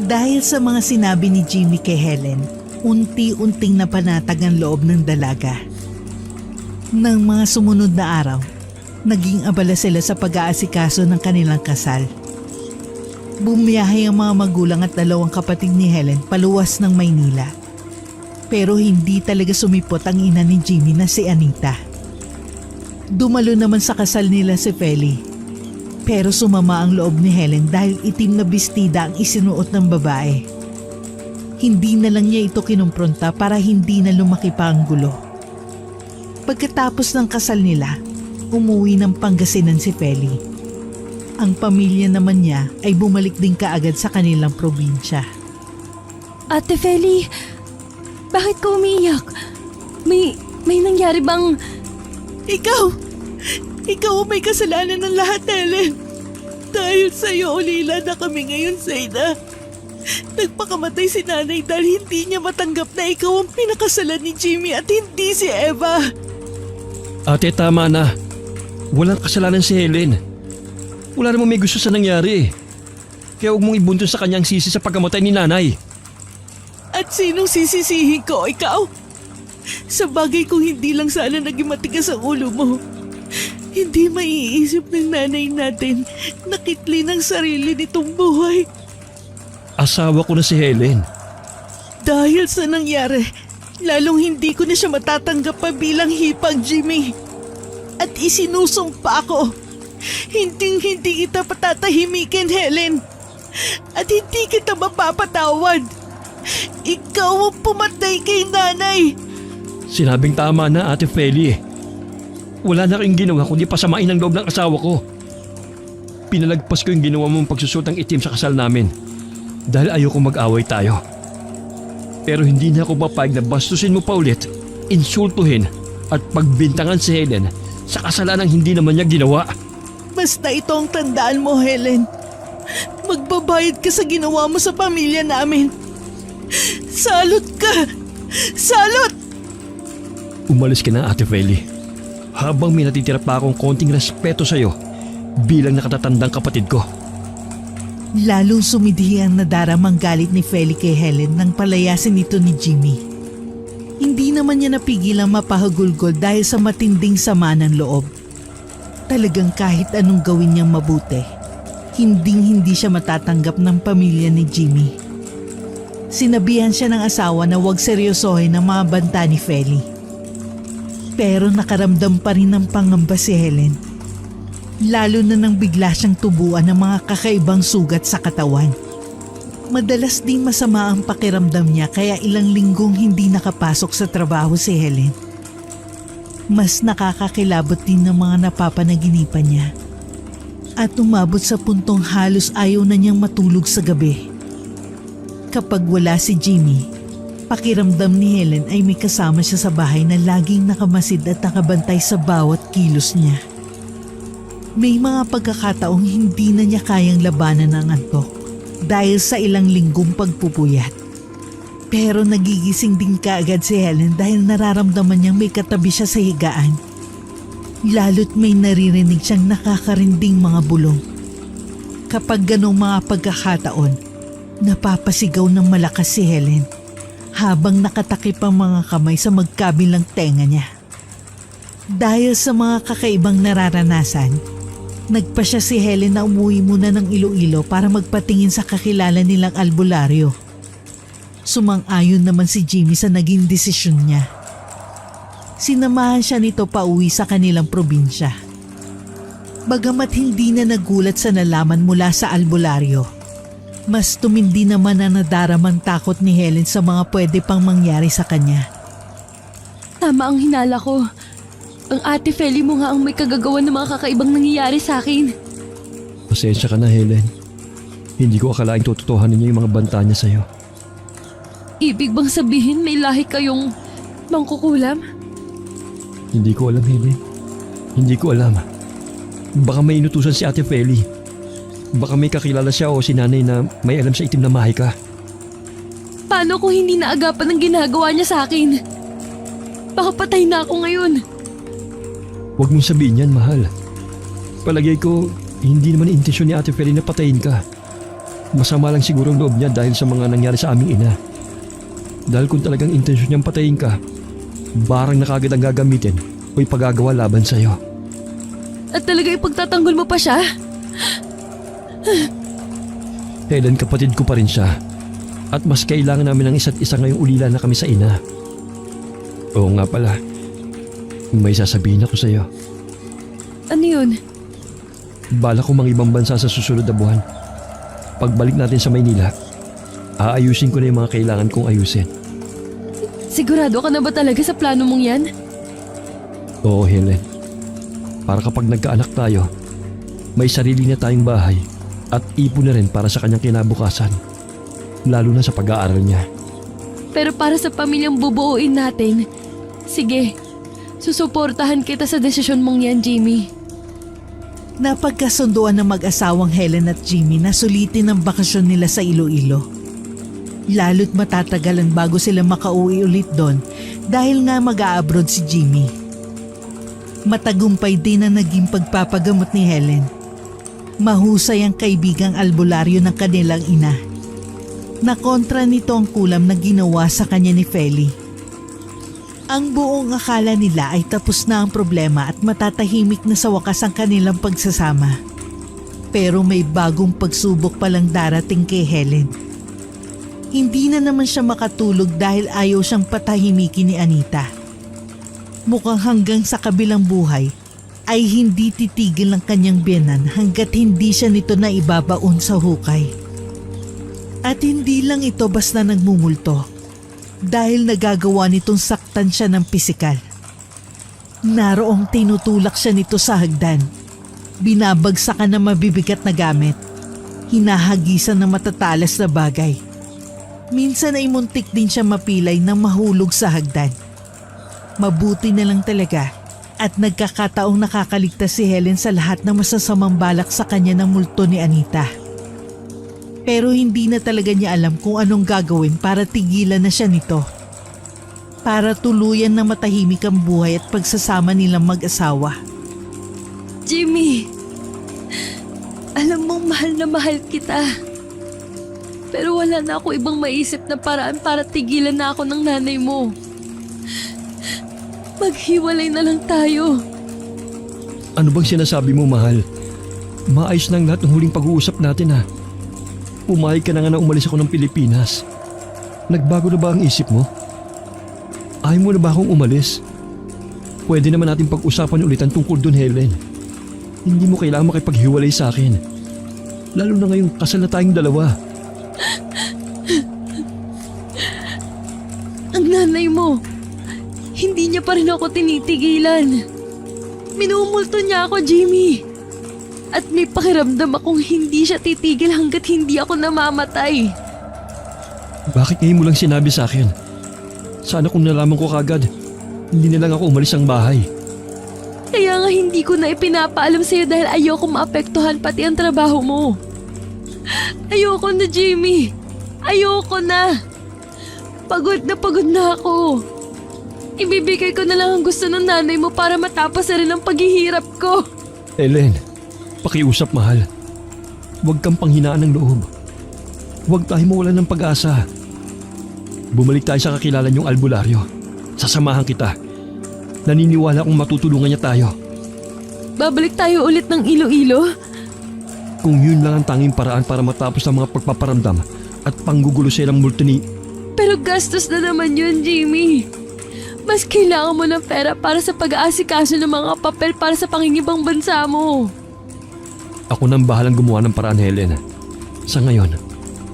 Dahil sa mga sinabi ni Jimmy kay Helen, unti-unting napanatag ang loob ng dalaga. Nang mga sumunod na araw, naging abala sila sa pag-aasikaso ng kanilang kasal. Bumiyahe ang mga magulang at dalawang kapatid ni Helen paluwas ng Maynila. Pero hindi talaga sumipot ang ina ni Jimmy na si Anita. Dumalo naman sa kasal nila si Feli. Pero sumama ang loob ni Helen dahil itim na bestida ang isinuot ng babae. Hindi na lang niya ito kinumpronta para hindi na lumaki pa ang gulo. Pagkatapos ng kasal nila, umuwi ng Pangasinan si Feli. Ang pamilya naman niya ay bumalik din kaagad sa kanilang probinsya. Ate Feli, bakit ka umiiyak? May nangyari bang... Ikaw ang may kasalanan ng lahat, Helen. Dahil sa'yo, ulila na kami ngayon, Zayda. Nagpakamatay si nanay dahil hindi niya matanggap na ikaw ang pinakasalan ni Jimmy at hindi si Eva. Ate, tama na. Walang kasalanan si Helen. Wala namang may gusto sa nangyari. Kaya huwag mong ibuntos sa kanyang sisi sa pagkamatay ni nanay. At sinong sisisihin ko, ikaw? Sa bagay kung hindi lang sana naging matigas ang ulo mo. Hindi maiisip ng nanay natin na kitli ng sarili nitong buhay. Asawa ko na si Helen. Dahil sa nangyari, lalong hindi ko na siya matatanggap pa bilang hipag, Jimmy. At isinusumpa ako. Hindi kita patatahimikin, Helen. At hindi kita mapapatawad. Ikaw ang pumatay kay nanay. Sinabing tama na, Ate Feli. Wala na kayong ginawa kundi pasamain ang loob ng asawa ko. Pinalagpas ko yung ginawa mong pagsusot ng itim sa kasal namin dahil ayoko mag-away tayo. Pero hindi na ako papayag na bastusin mo pa ulit, insultuhin at pagbintangan si Helen sa kasalanang hindi naman niya ginawa. Basta ito ang tandaan mo, Helen. Magbabayad ka sa ginawa mo sa pamilya namin. Salot ka! Salot! Umalis ka na, Ate Feli. Habang may natitira pa akong konting respeto sa'yo bilang nakatatandang kapatid ko. Lalong sumidhi ang nadaramang galit ni Feli kay Helen nang palayasin ito ni Jimmy. Hindi naman niya napigilang mapahagulgol dahil sa matinding sama ng loob. Talagang kahit anong gawin niyang mabuti, hindi siya matatanggap ng pamilya ni Jimmy. Sinabihan siya ng asawa na huwag seryosohin ang mga banta ni Feli. Pero nakaramdam pa rin ng pangamba si Helen. Lalo na nang bigla siyang tubuan ng mga kakaibang sugat sa katawan. Madalas ding masama ang pakiramdam niya kaya ilang linggong hindi nakapasok sa trabaho si Helen. Mas nakakakilabot din ng mga napapanaginipan niya. At umabot sa puntong halos ayaw na niyang matulog sa gabi. Kapag wala si Jimmy, pakiramdam ni Helen ay may kasama siya sa bahay na laging nakamasid at nakabantay sa bawat kilos niya. May mga pagkakataong hindi na niya kayang labanan ang antok dahil sa ilang linggong pagpupuyat. Pero nagigising din kaagad si Helen dahil nararamdaman niyang may katabi siya sa higaan. Lalo't may naririnig siyang nakakarinding mga bulong. Kapag ganong mga pagkakataon, napapasigaw ng malakas si Helen habang nakatakip ang mga kamay sa magkabilang tenga niya. Dahil sa mga kakaibang nararanasan, nagpa siya si Helen na umuwi muna ng Iloilo para magpatingin sa kakilala nilang albularyo. Sumang-ayon naman si Jimmy sa naging desisyon niya. Sinamahan siya nito pauwi sa kanilang probinsya. Bagamat hindi na nagulat sa nalaman mula sa albularyo, mas tumindi naman na nadaramang takot ni Helen sa mga pwede pang mangyari sa kanya. Tama ang hinala ko. Ang ate Feli mo nga ang may kagagawan ng mga kakaibang nangyayari sa akin. Pasensya ka na, Helen. Hindi ko akalaing tututuhanin niya yung mga banta niya sa'yo. Ibig bang sabihin may lahi kayong mangkukulam? Hindi ko alam, Helen. Hindi ko alam. Baka may inutusan si Ate Feli. Baka may kakilala siya o si nanay na may alam sa itim na mahika. Paano kung hindi naagapan ang ginagawa niya sa akin? Baka patay na ako ngayon. Huwag mong sabihin yan, mahal. Palagay ko, hindi naman intensyon ni Ate Feli na patayin ka. Masama lang siguro ang loob niya dahil sa mga nangyari sa aming ina. Dahil kung talagang intensyon niyang patayin ka, barang na kagad ang gagamitin o ipagagawa laban sa'yo. At talaga ipagtatanggol mo pa siya? Helen, kapatid ko pa rin siya. At mas kailangan namin ng isa't isa ngayong ulila na kami sa ina. Oo nga pala. May sasabihin ako sa'yo. Ano yun? Bala ko mang ibang bansa sa susunod na buwan. Pagbalik natin sa Maynila, aayusin ko na yung mga kailangan kong ayusin. Sigurado ka na ba talaga sa plano mong yan? Oo, Helen. Para kapag nagkaanak tayo, may sarili na tayong bahay at ipon na rin para sa kanyang kinabukasan. Lalo na sa pag-aaral niya. Pero para sa pamilyang bubuuin natin, sige, susuportahan kita sa desisyon mong yan, Jimmy. Napagkasunduan ng mag-asawang Helen at Jimmy na sulitin ang bakasyon nila sa Iloilo. Lalo't matatagalan bago sila makauwi ulit doon dahil nga mag-a-abroad si Jimmy. Matagumpay din ang naging pagpapagamot ni Helen. Mahusay ang kaibigang albularyo ng kanilang ina. Nakontra nito ang kulam na ginawa sa kanya ni Feli. Ang buong akala nila ay tapos na ang problema at matatahimik na sa wakas ang kanilang pagsasama. Pero may bagong pagsubok palang darating kay Helen. Hindi na naman siya makatulog dahil ayaw siyang patahimikin ni Anita. Mukhang hanggang sa kabilang buhay ay hindi titigil ng kanyang biyenan hanggat hindi siya nito na ibabaon sa hukay. At hindi lang ito basta nagmumulto dahil nagagawa nitong saktan siya ng pisikal. Naroong tinutulak siya nito sa hagdan. Binabagsakan ng mabibigat na gamit. Hinahagisan ng matatalas na bagay. Minsan ay muntik din siya mapilay nang mahulog sa hagdan. Mabuti na lang talaga at nagkakataong nakakaligtas si Helen sa lahat ng masasamang balak sa kanya ng multo ni Anita. Pero hindi na talaga niya alam kung anong gagawin para tigilan na siya nito. Para tuluyan na matahimik ang buhay at pagsasama nilang mag-asawa. Jimmy, alam mong mahal na mahal kita. Pero wala na ako ibang maisip na paraan para tigilan na ako ng nanay mo. Maghiwalay na lang tayo. Ano bang sinasabi mo, mahal? Maayos na ang lahat ng huling pag-uusap natin ha. Pumayag ka na nga na umalis ako ng Pilipinas. Nagbago na ba ang isip mo? Ayaw mo na ba akong umalis? Pwede naman natin pag-usapan ulit ang tungkol doon, Helen. Hindi mo kailangan makipaghiwalay sa akin. Lalo na ngayong kasal na tayong dalawa. Ang nanay mo, hindi niya pa rin ako tinitigilan. Minumulto niya ako, Jimmy. At may pakiramdam akong hindi siya titigil hanggat hindi ako namamatay. Bakit ngayon mo lang sinabi sa akin? Sana kung nalaman ko kagad, hindi na lang ako umalis ang bahay. Kaya nga hindi ko na ipinapaalam sa'yo dahil ayoko maapektuhan pati ang trabaho mo. Ayoko na, Jimmy. Ayoko na. Pagod na ako. Ibibigay ko na lang ang gusto ng nanay mo para matapos na rin ang paghihirap ko. Helen, pakiusap mahal. Huwag kang panghinaan ng loob. Huwag tayo mawalan ng pag-asa. Bumalik tayo sa kakilala niyong albularyo. Sasamahan kita. Naniniwala kong matutulungan niya tayo. Babalik tayo ulit ng Iloilo? Kung yun lang ang tanging paraan para matapos ang mga pagpaparamdam at panggugulo sa ilang multo ni... Pero gastos na naman yun, Jimmy. Mas kailangan mo ng pera para sa pag-aasikaso ng mga papel para sa pangingibang bansa mo. Ako nang bahalang gumawa ng paraan, Helen. Sa ngayon,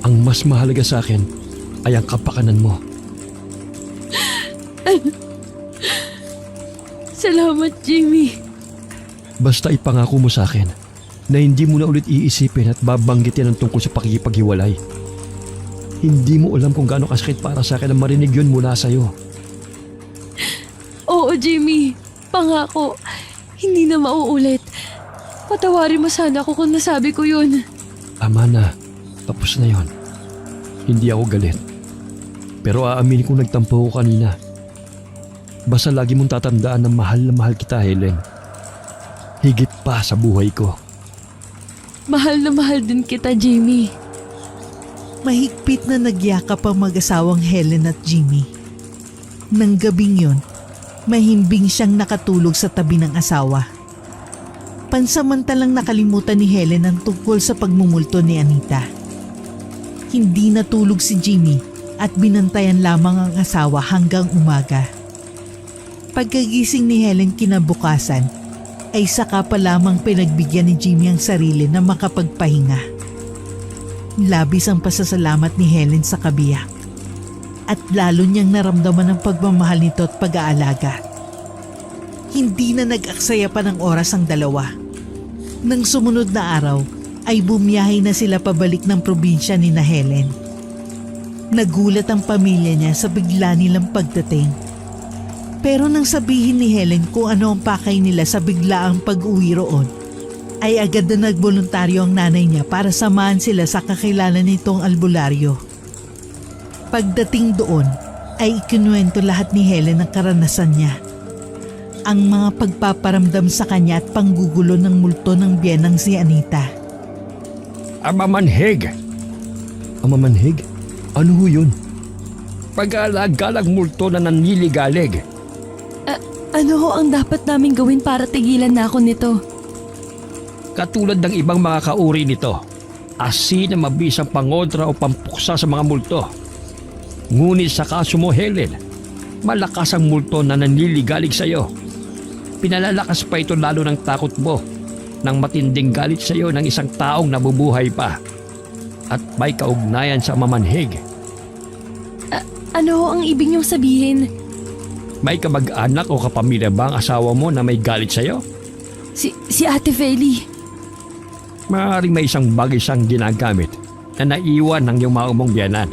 ang mas mahalaga sa akin ay ang kapakanan mo. Salamat, Jimmy. Basta ipangako mo sa akin na hindi mo na ulit iisipin at babanggitin ang tungkol sa pakikipaghiwalay. Hindi mo alam kung gaano kasakit para sa akin ang marinig yun mula sa'yo. Oo, Jimmy. Pangako. Hindi na mauulit. Patawarin mo sana ako kung nasabi ko yun. Ama na, tapos na yon. Hindi ako galit. Pero aaminin kong nagtampo ko kanina. Basta lagi mong tatandaan na mahal kita, Helen. Higit pa sa buhay ko. Mahal na mahal din kita, Jimmy. Mahigpit na nagyakap ang mag-asawang Helen at Jimmy. Nang gabing yun, mahimbing siyang nakatulog sa tabi ng asawa. Pansamantalang nakalimutan ni Helen ang tungkol sa pagmumulto ni Anita. Hindi natulog si Jimmy at binantayan lamang ang asawa hanggang umaga. Pagkagising ni Helen kinabukasan, ay saka pa lamang pinagbigyan ni Jimmy ang sarili na makapagpahinga. Labis ang pasasalamat ni Helen sa kabiyak at lalo niyang naramdaman ang pagmamahal nito at pag-aalaga. Hindi na nag-aksaya pa ng oras ang dalawa. Nang sumunod na araw ay bumiyahe na sila pabalik ng probinsya ni na Helen. Nagulat ang pamilya niya sa bigla nilang pagdating. Pero nang sabihin ni Helen kung ano ang pakay nila sa biglaang pag-uwi roon, ay agad na nagboluntaryo ang nanay niya para samahan sila sa kakilala nitong albularyo. Pagdating doon, ay ikinuwento lahat ni Helen ang karanasan niya. Ang mga pagpaparamdam sa kanya at panggugulo ng multo ng biyenang si Anita. Amamanhig! Amamanhig? Ano ho yun? Pag-alagalang multo na nanliligalig. Ano ho ang dapat naming gawin para tigilan na ako nito? Katulad ng ibang mga kauri nito, asin na mabisang pangodra o pampuksa sa mga multo. Ngunit sa kaso mo, Helen, malakas ang multo na nanliligalig sa iyo. Pinalalakas pa ito lalo ng takot mo ng matinding galit sa iyo ng isang taong nabubuhay pa at may kaugnayan sa mamanhig. Ano ho ang ibig niyong sabihin? May kamag-anak o kapamilya ba ang asawa mo na may galit sa iyo? Si Ate Feli. Maaaring may isang bagay siyang ginagamit na naiwan ng iyong maumong biyanan.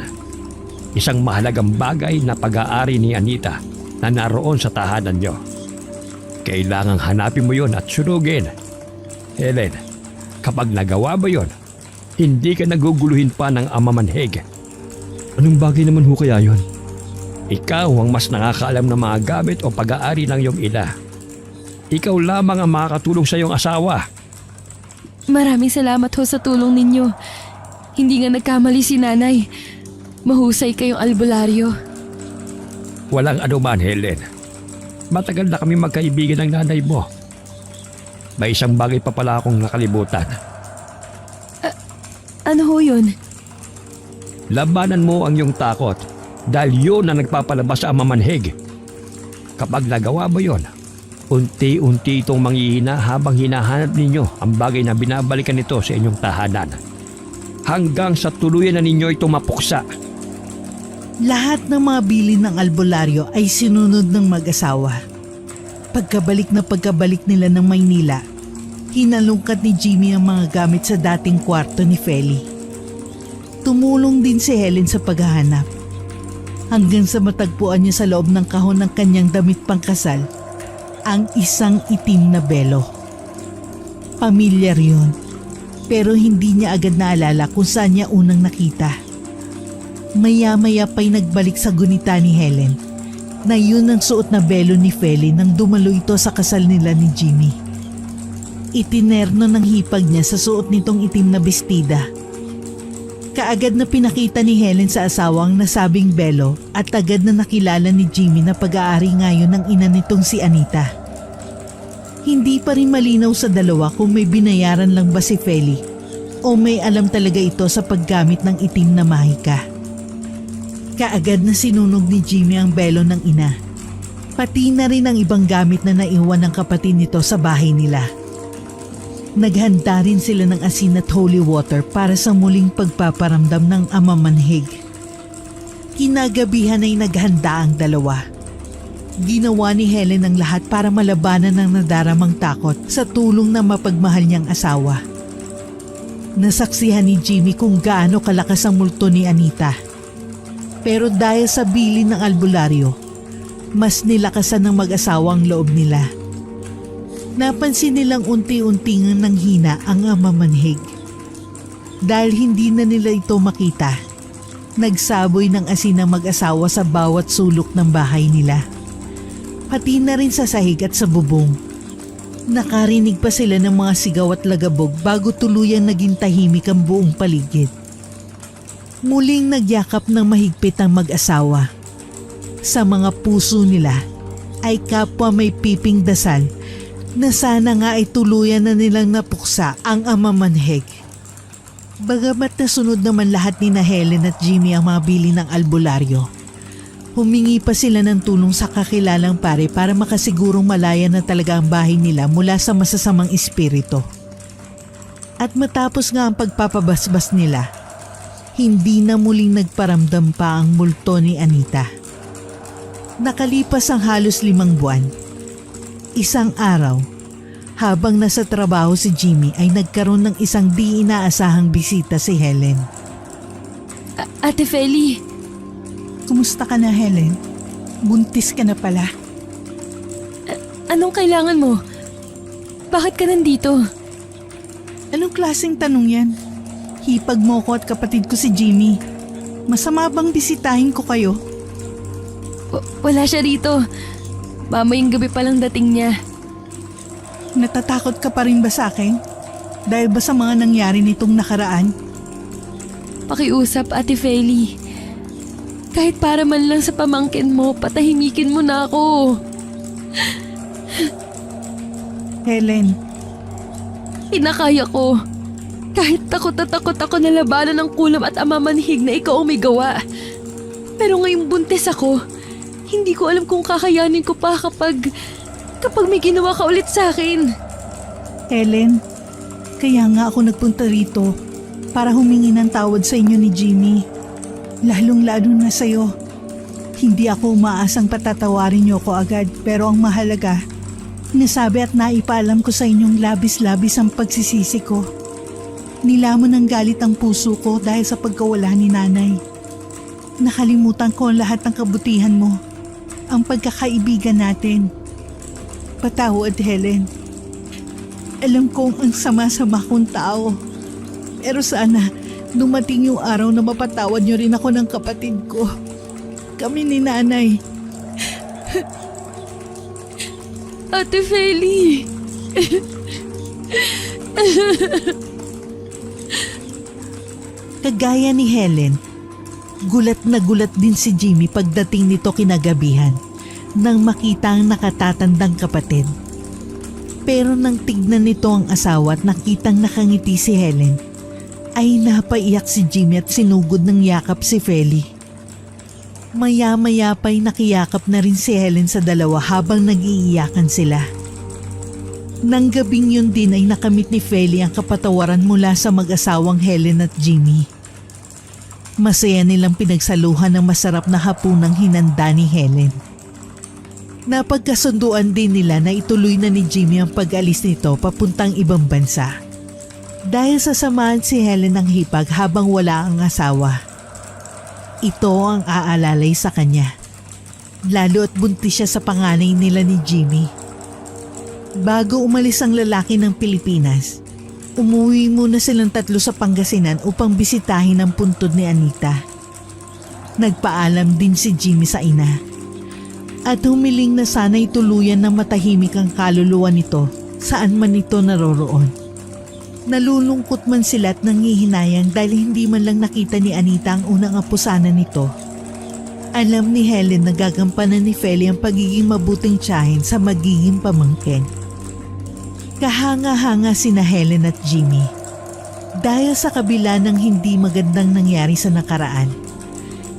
Isang mahalagang bagay na pag-aari ni Anita na naroon sa tahanan niyo. Kailangang hanapin mo yon at sunugin. Helen, kapag nagawa mo yon, hindi ka naguguluhin pa ng amamanhig. Anong bagay naman ho kaya yon? Ikaw ang mas nakakaalam ng mga gamit o pag-aari ng iyong ina. Ikaw lamang ang makakatulong sa iyong asawa. Maraming salamat ho sa tulong ninyo. Hindi nga nagkamali si nanay. Mahusay kayong albularyo. Walang anuman, Helen. Matagal na kami magkaibigan ng nanay mo. May isang bagay pa pala akong nakalimutan. Ano ho yun? Labanan mo ang iyong takot dahil yun ang nagpapalabas sa amamanhig. Kapag nagawa mo yon, unti-unti itong manghihina habang hinahanap ninyo ang bagay na binabalikan nito sa inyong tahanan. Hanggang sa tuluyan na ninyo itong mapuksa. Lahat ng mga bilin ng albularyo ay sinunod ng mag-asawa. Pagkabalik nila ng Maynila, hinalungkat ni Jimmy ang mga gamit sa dating kwarto ni Feli. Tumulong din si Helen sa paghahanap. Hanggang sa matagpuan niya sa loob ng kahon ng kanyang damit pangkasal, ang isang itim na belo. Pamilyar yun, pero hindi niya agad naalala kung saan niya unang nakita. Maya-maya pa'y nagbalik sa gunita ni Helen na yun ang suot na belo ni Feli nang dumalo ito sa kasal nila ni Jimmy. Itinerno ng hipag niya sa suot nitong itim na bestida. Kaagad na pinakita ni Helen sa asawa ang nasabing belo at agad na nakilala ni Jimmy na pag-aari ngayon ng ina nitong si Anita. Hindi pa rin malinaw sa dalawa kung may binayaran lang ba si Feli o may alam talaga ito sa paggamit ng itim na mahika. Kaagad na sinunog ni Jimmy ang belo ng ina. Pati na rin ang ibang gamit na naiwan ng kapatid nito sa bahay nila. Naghanda rin sila ng asin at holy water para sa muling pagpaparamdam ng amamanhig. Kinagabihan ay naghanda ang dalawa. Ginawa ni Helen ang lahat para malabanan ang nadaramang takot sa tulong ng mapagmahal niyang asawa. Nasaksihan ni Jimmy kung gaano kalakas ang multo ni Anita. Pero dahil sa bilin ng albularyo, mas nilakasan ng mag-asawa ang loob nila. Napansin nilang unti-unting nanghina ang amamanhig. Dahil hindi na nila ito makita, nagsaboy ng asin ang mag-asawa sa bawat sulok ng bahay nila. Pati na rin sa sahig at sa bubong. Nakarinig pa sila ng mga sigaw at lagabog bago tuluyang naging tahimik ang buong paligid. Muling nagyakap ng mahigpit ang mag-asawa. Sa mga puso nila ay kapwa may piping dasal na sana nga ay tuluyan na nilang napuksa ang amamanhig. Bagamat nasunod naman lahat ni na Helen at Jimmy ang mga bili ng albularyo, humingi pa sila ng tulong sa kakilalang pare para makasigurong malaya na talaga ang bahay nila mula sa masasamang espiritu. At matapos nga ang pagpapabasbas nila, hindi na muling nagparamdam pa ang multo ni Anita. Nakalipas ang halos 5 buwan. Isang araw, habang nasa trabaho si Jimmy ay nagkaroon ng isang di inaasahang bisita si Helen. Ate Feli, Kumusta ka na, Helen? Buntis ka na pala. anong kailangan mo? Bakit ka nandito? Anong klaseng tanong yan? Hipag mo ko at kapatid ko si Jimmy. Masama bang bisitahin ko kayo? Wala siya rito. Mamayang gabi pa lang dating niya. Natatakot ka pa rin ba sa akin? Dahil ba sa mga nangyari nitong nakaraan? Pakiusap, Ate Feli. Kahit para man lang sa pamangkin mo, patahimikin mo na ako. Helen, Inakaya ko. Kahit takot na takot ako na labanan ng kulam at amamanhig na ikaw ang may gawa. Pero ngayong buntis ako, hindi ko alam kung kakayanin ko pa kapag may ginawa ka ulit sa akin. Helen, kaya nga ako nagpunta rito para humingi ng tawad sa inyo ni Jimmy. Lalong-lalo na sa'yo. Hindi ako umaasang patatawarin niyo ko agad pero ang mahalaga, nasabi at naipaalam ko sa inyong labis-labis ang pagsisisi ko. Nilamon ng galit ang puso ko dahil sa pagkawala ni nanay. Nakalimutan ko ang lahat ng kabutihan mo, ang pagkakaibigan natin. Patawad, Helen. Alam kong ang sama-sama kong tao. Pero sana dumating yung araw na mapatawad niyo rin ako ng kapatid ko. Kami ni nanay. Ate Feli. Kagaya ni Helen, gulat na gulat din si Jimmy pagdating nito kinagabihan nang makita ang nakatatandang kapatid. Pero nang tignan nito ang asawa at nakitang nakangiti si Helen, ay napaiyak si Jimmy at sinugod ng yakap si Feli. Maya-maya pa'y nakiyakap na rin si Helen sa dalawa habang nag-iiyakan sila. Nang gabing yun din ay nakamit ni Feli ang kapatawaran mula sa mag-asawang Helen at Jimmy. Masaya nilang pinagsaluhan ng masarap na hapunang hinanda ni Helen. Napagkasunduan din nila na ituloy na ni Jimmy ang pag-alis nito papuntang ibang bansa. Dahil sasamahan si Helen ng hipag habang wala ang asawa. Ito ang aalalay sa kanya. Lalo at buntis siya sa panganay nila ni Jimmy. Bago umalis ang lalaki ng Pilipinas, umuwi muna silang tatlo sa Pangasinan upang bisitahin ang puntod ni Anita. Nagpaalam din si Jimmy sa ina. At humiling na sana'y tuluyan na matahimik ang kaluluwa nito saan man ito naroroon. Nalulungkot man sila at nangihinayang dahil hindi man lang nakita ni Anita ang unang apusanan nito. Alam ni Helen na gagampanan ni Feli ang pagiging mabuting tiyahin sa magiging pamangkin. Kahanga-hanga sina Helen at Jimmy. Dahil sa kabila ng hindi magandang nangyari sa nakaraan,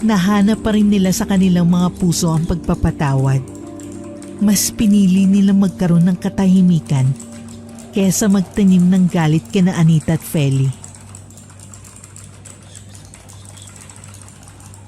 nahanap pa rin nila sa kanilang mga puso ang pagpapatawad. Mas pinili nilang magkaroon ng katahimikan kesa magtanim ng galit kina Anita at Feli.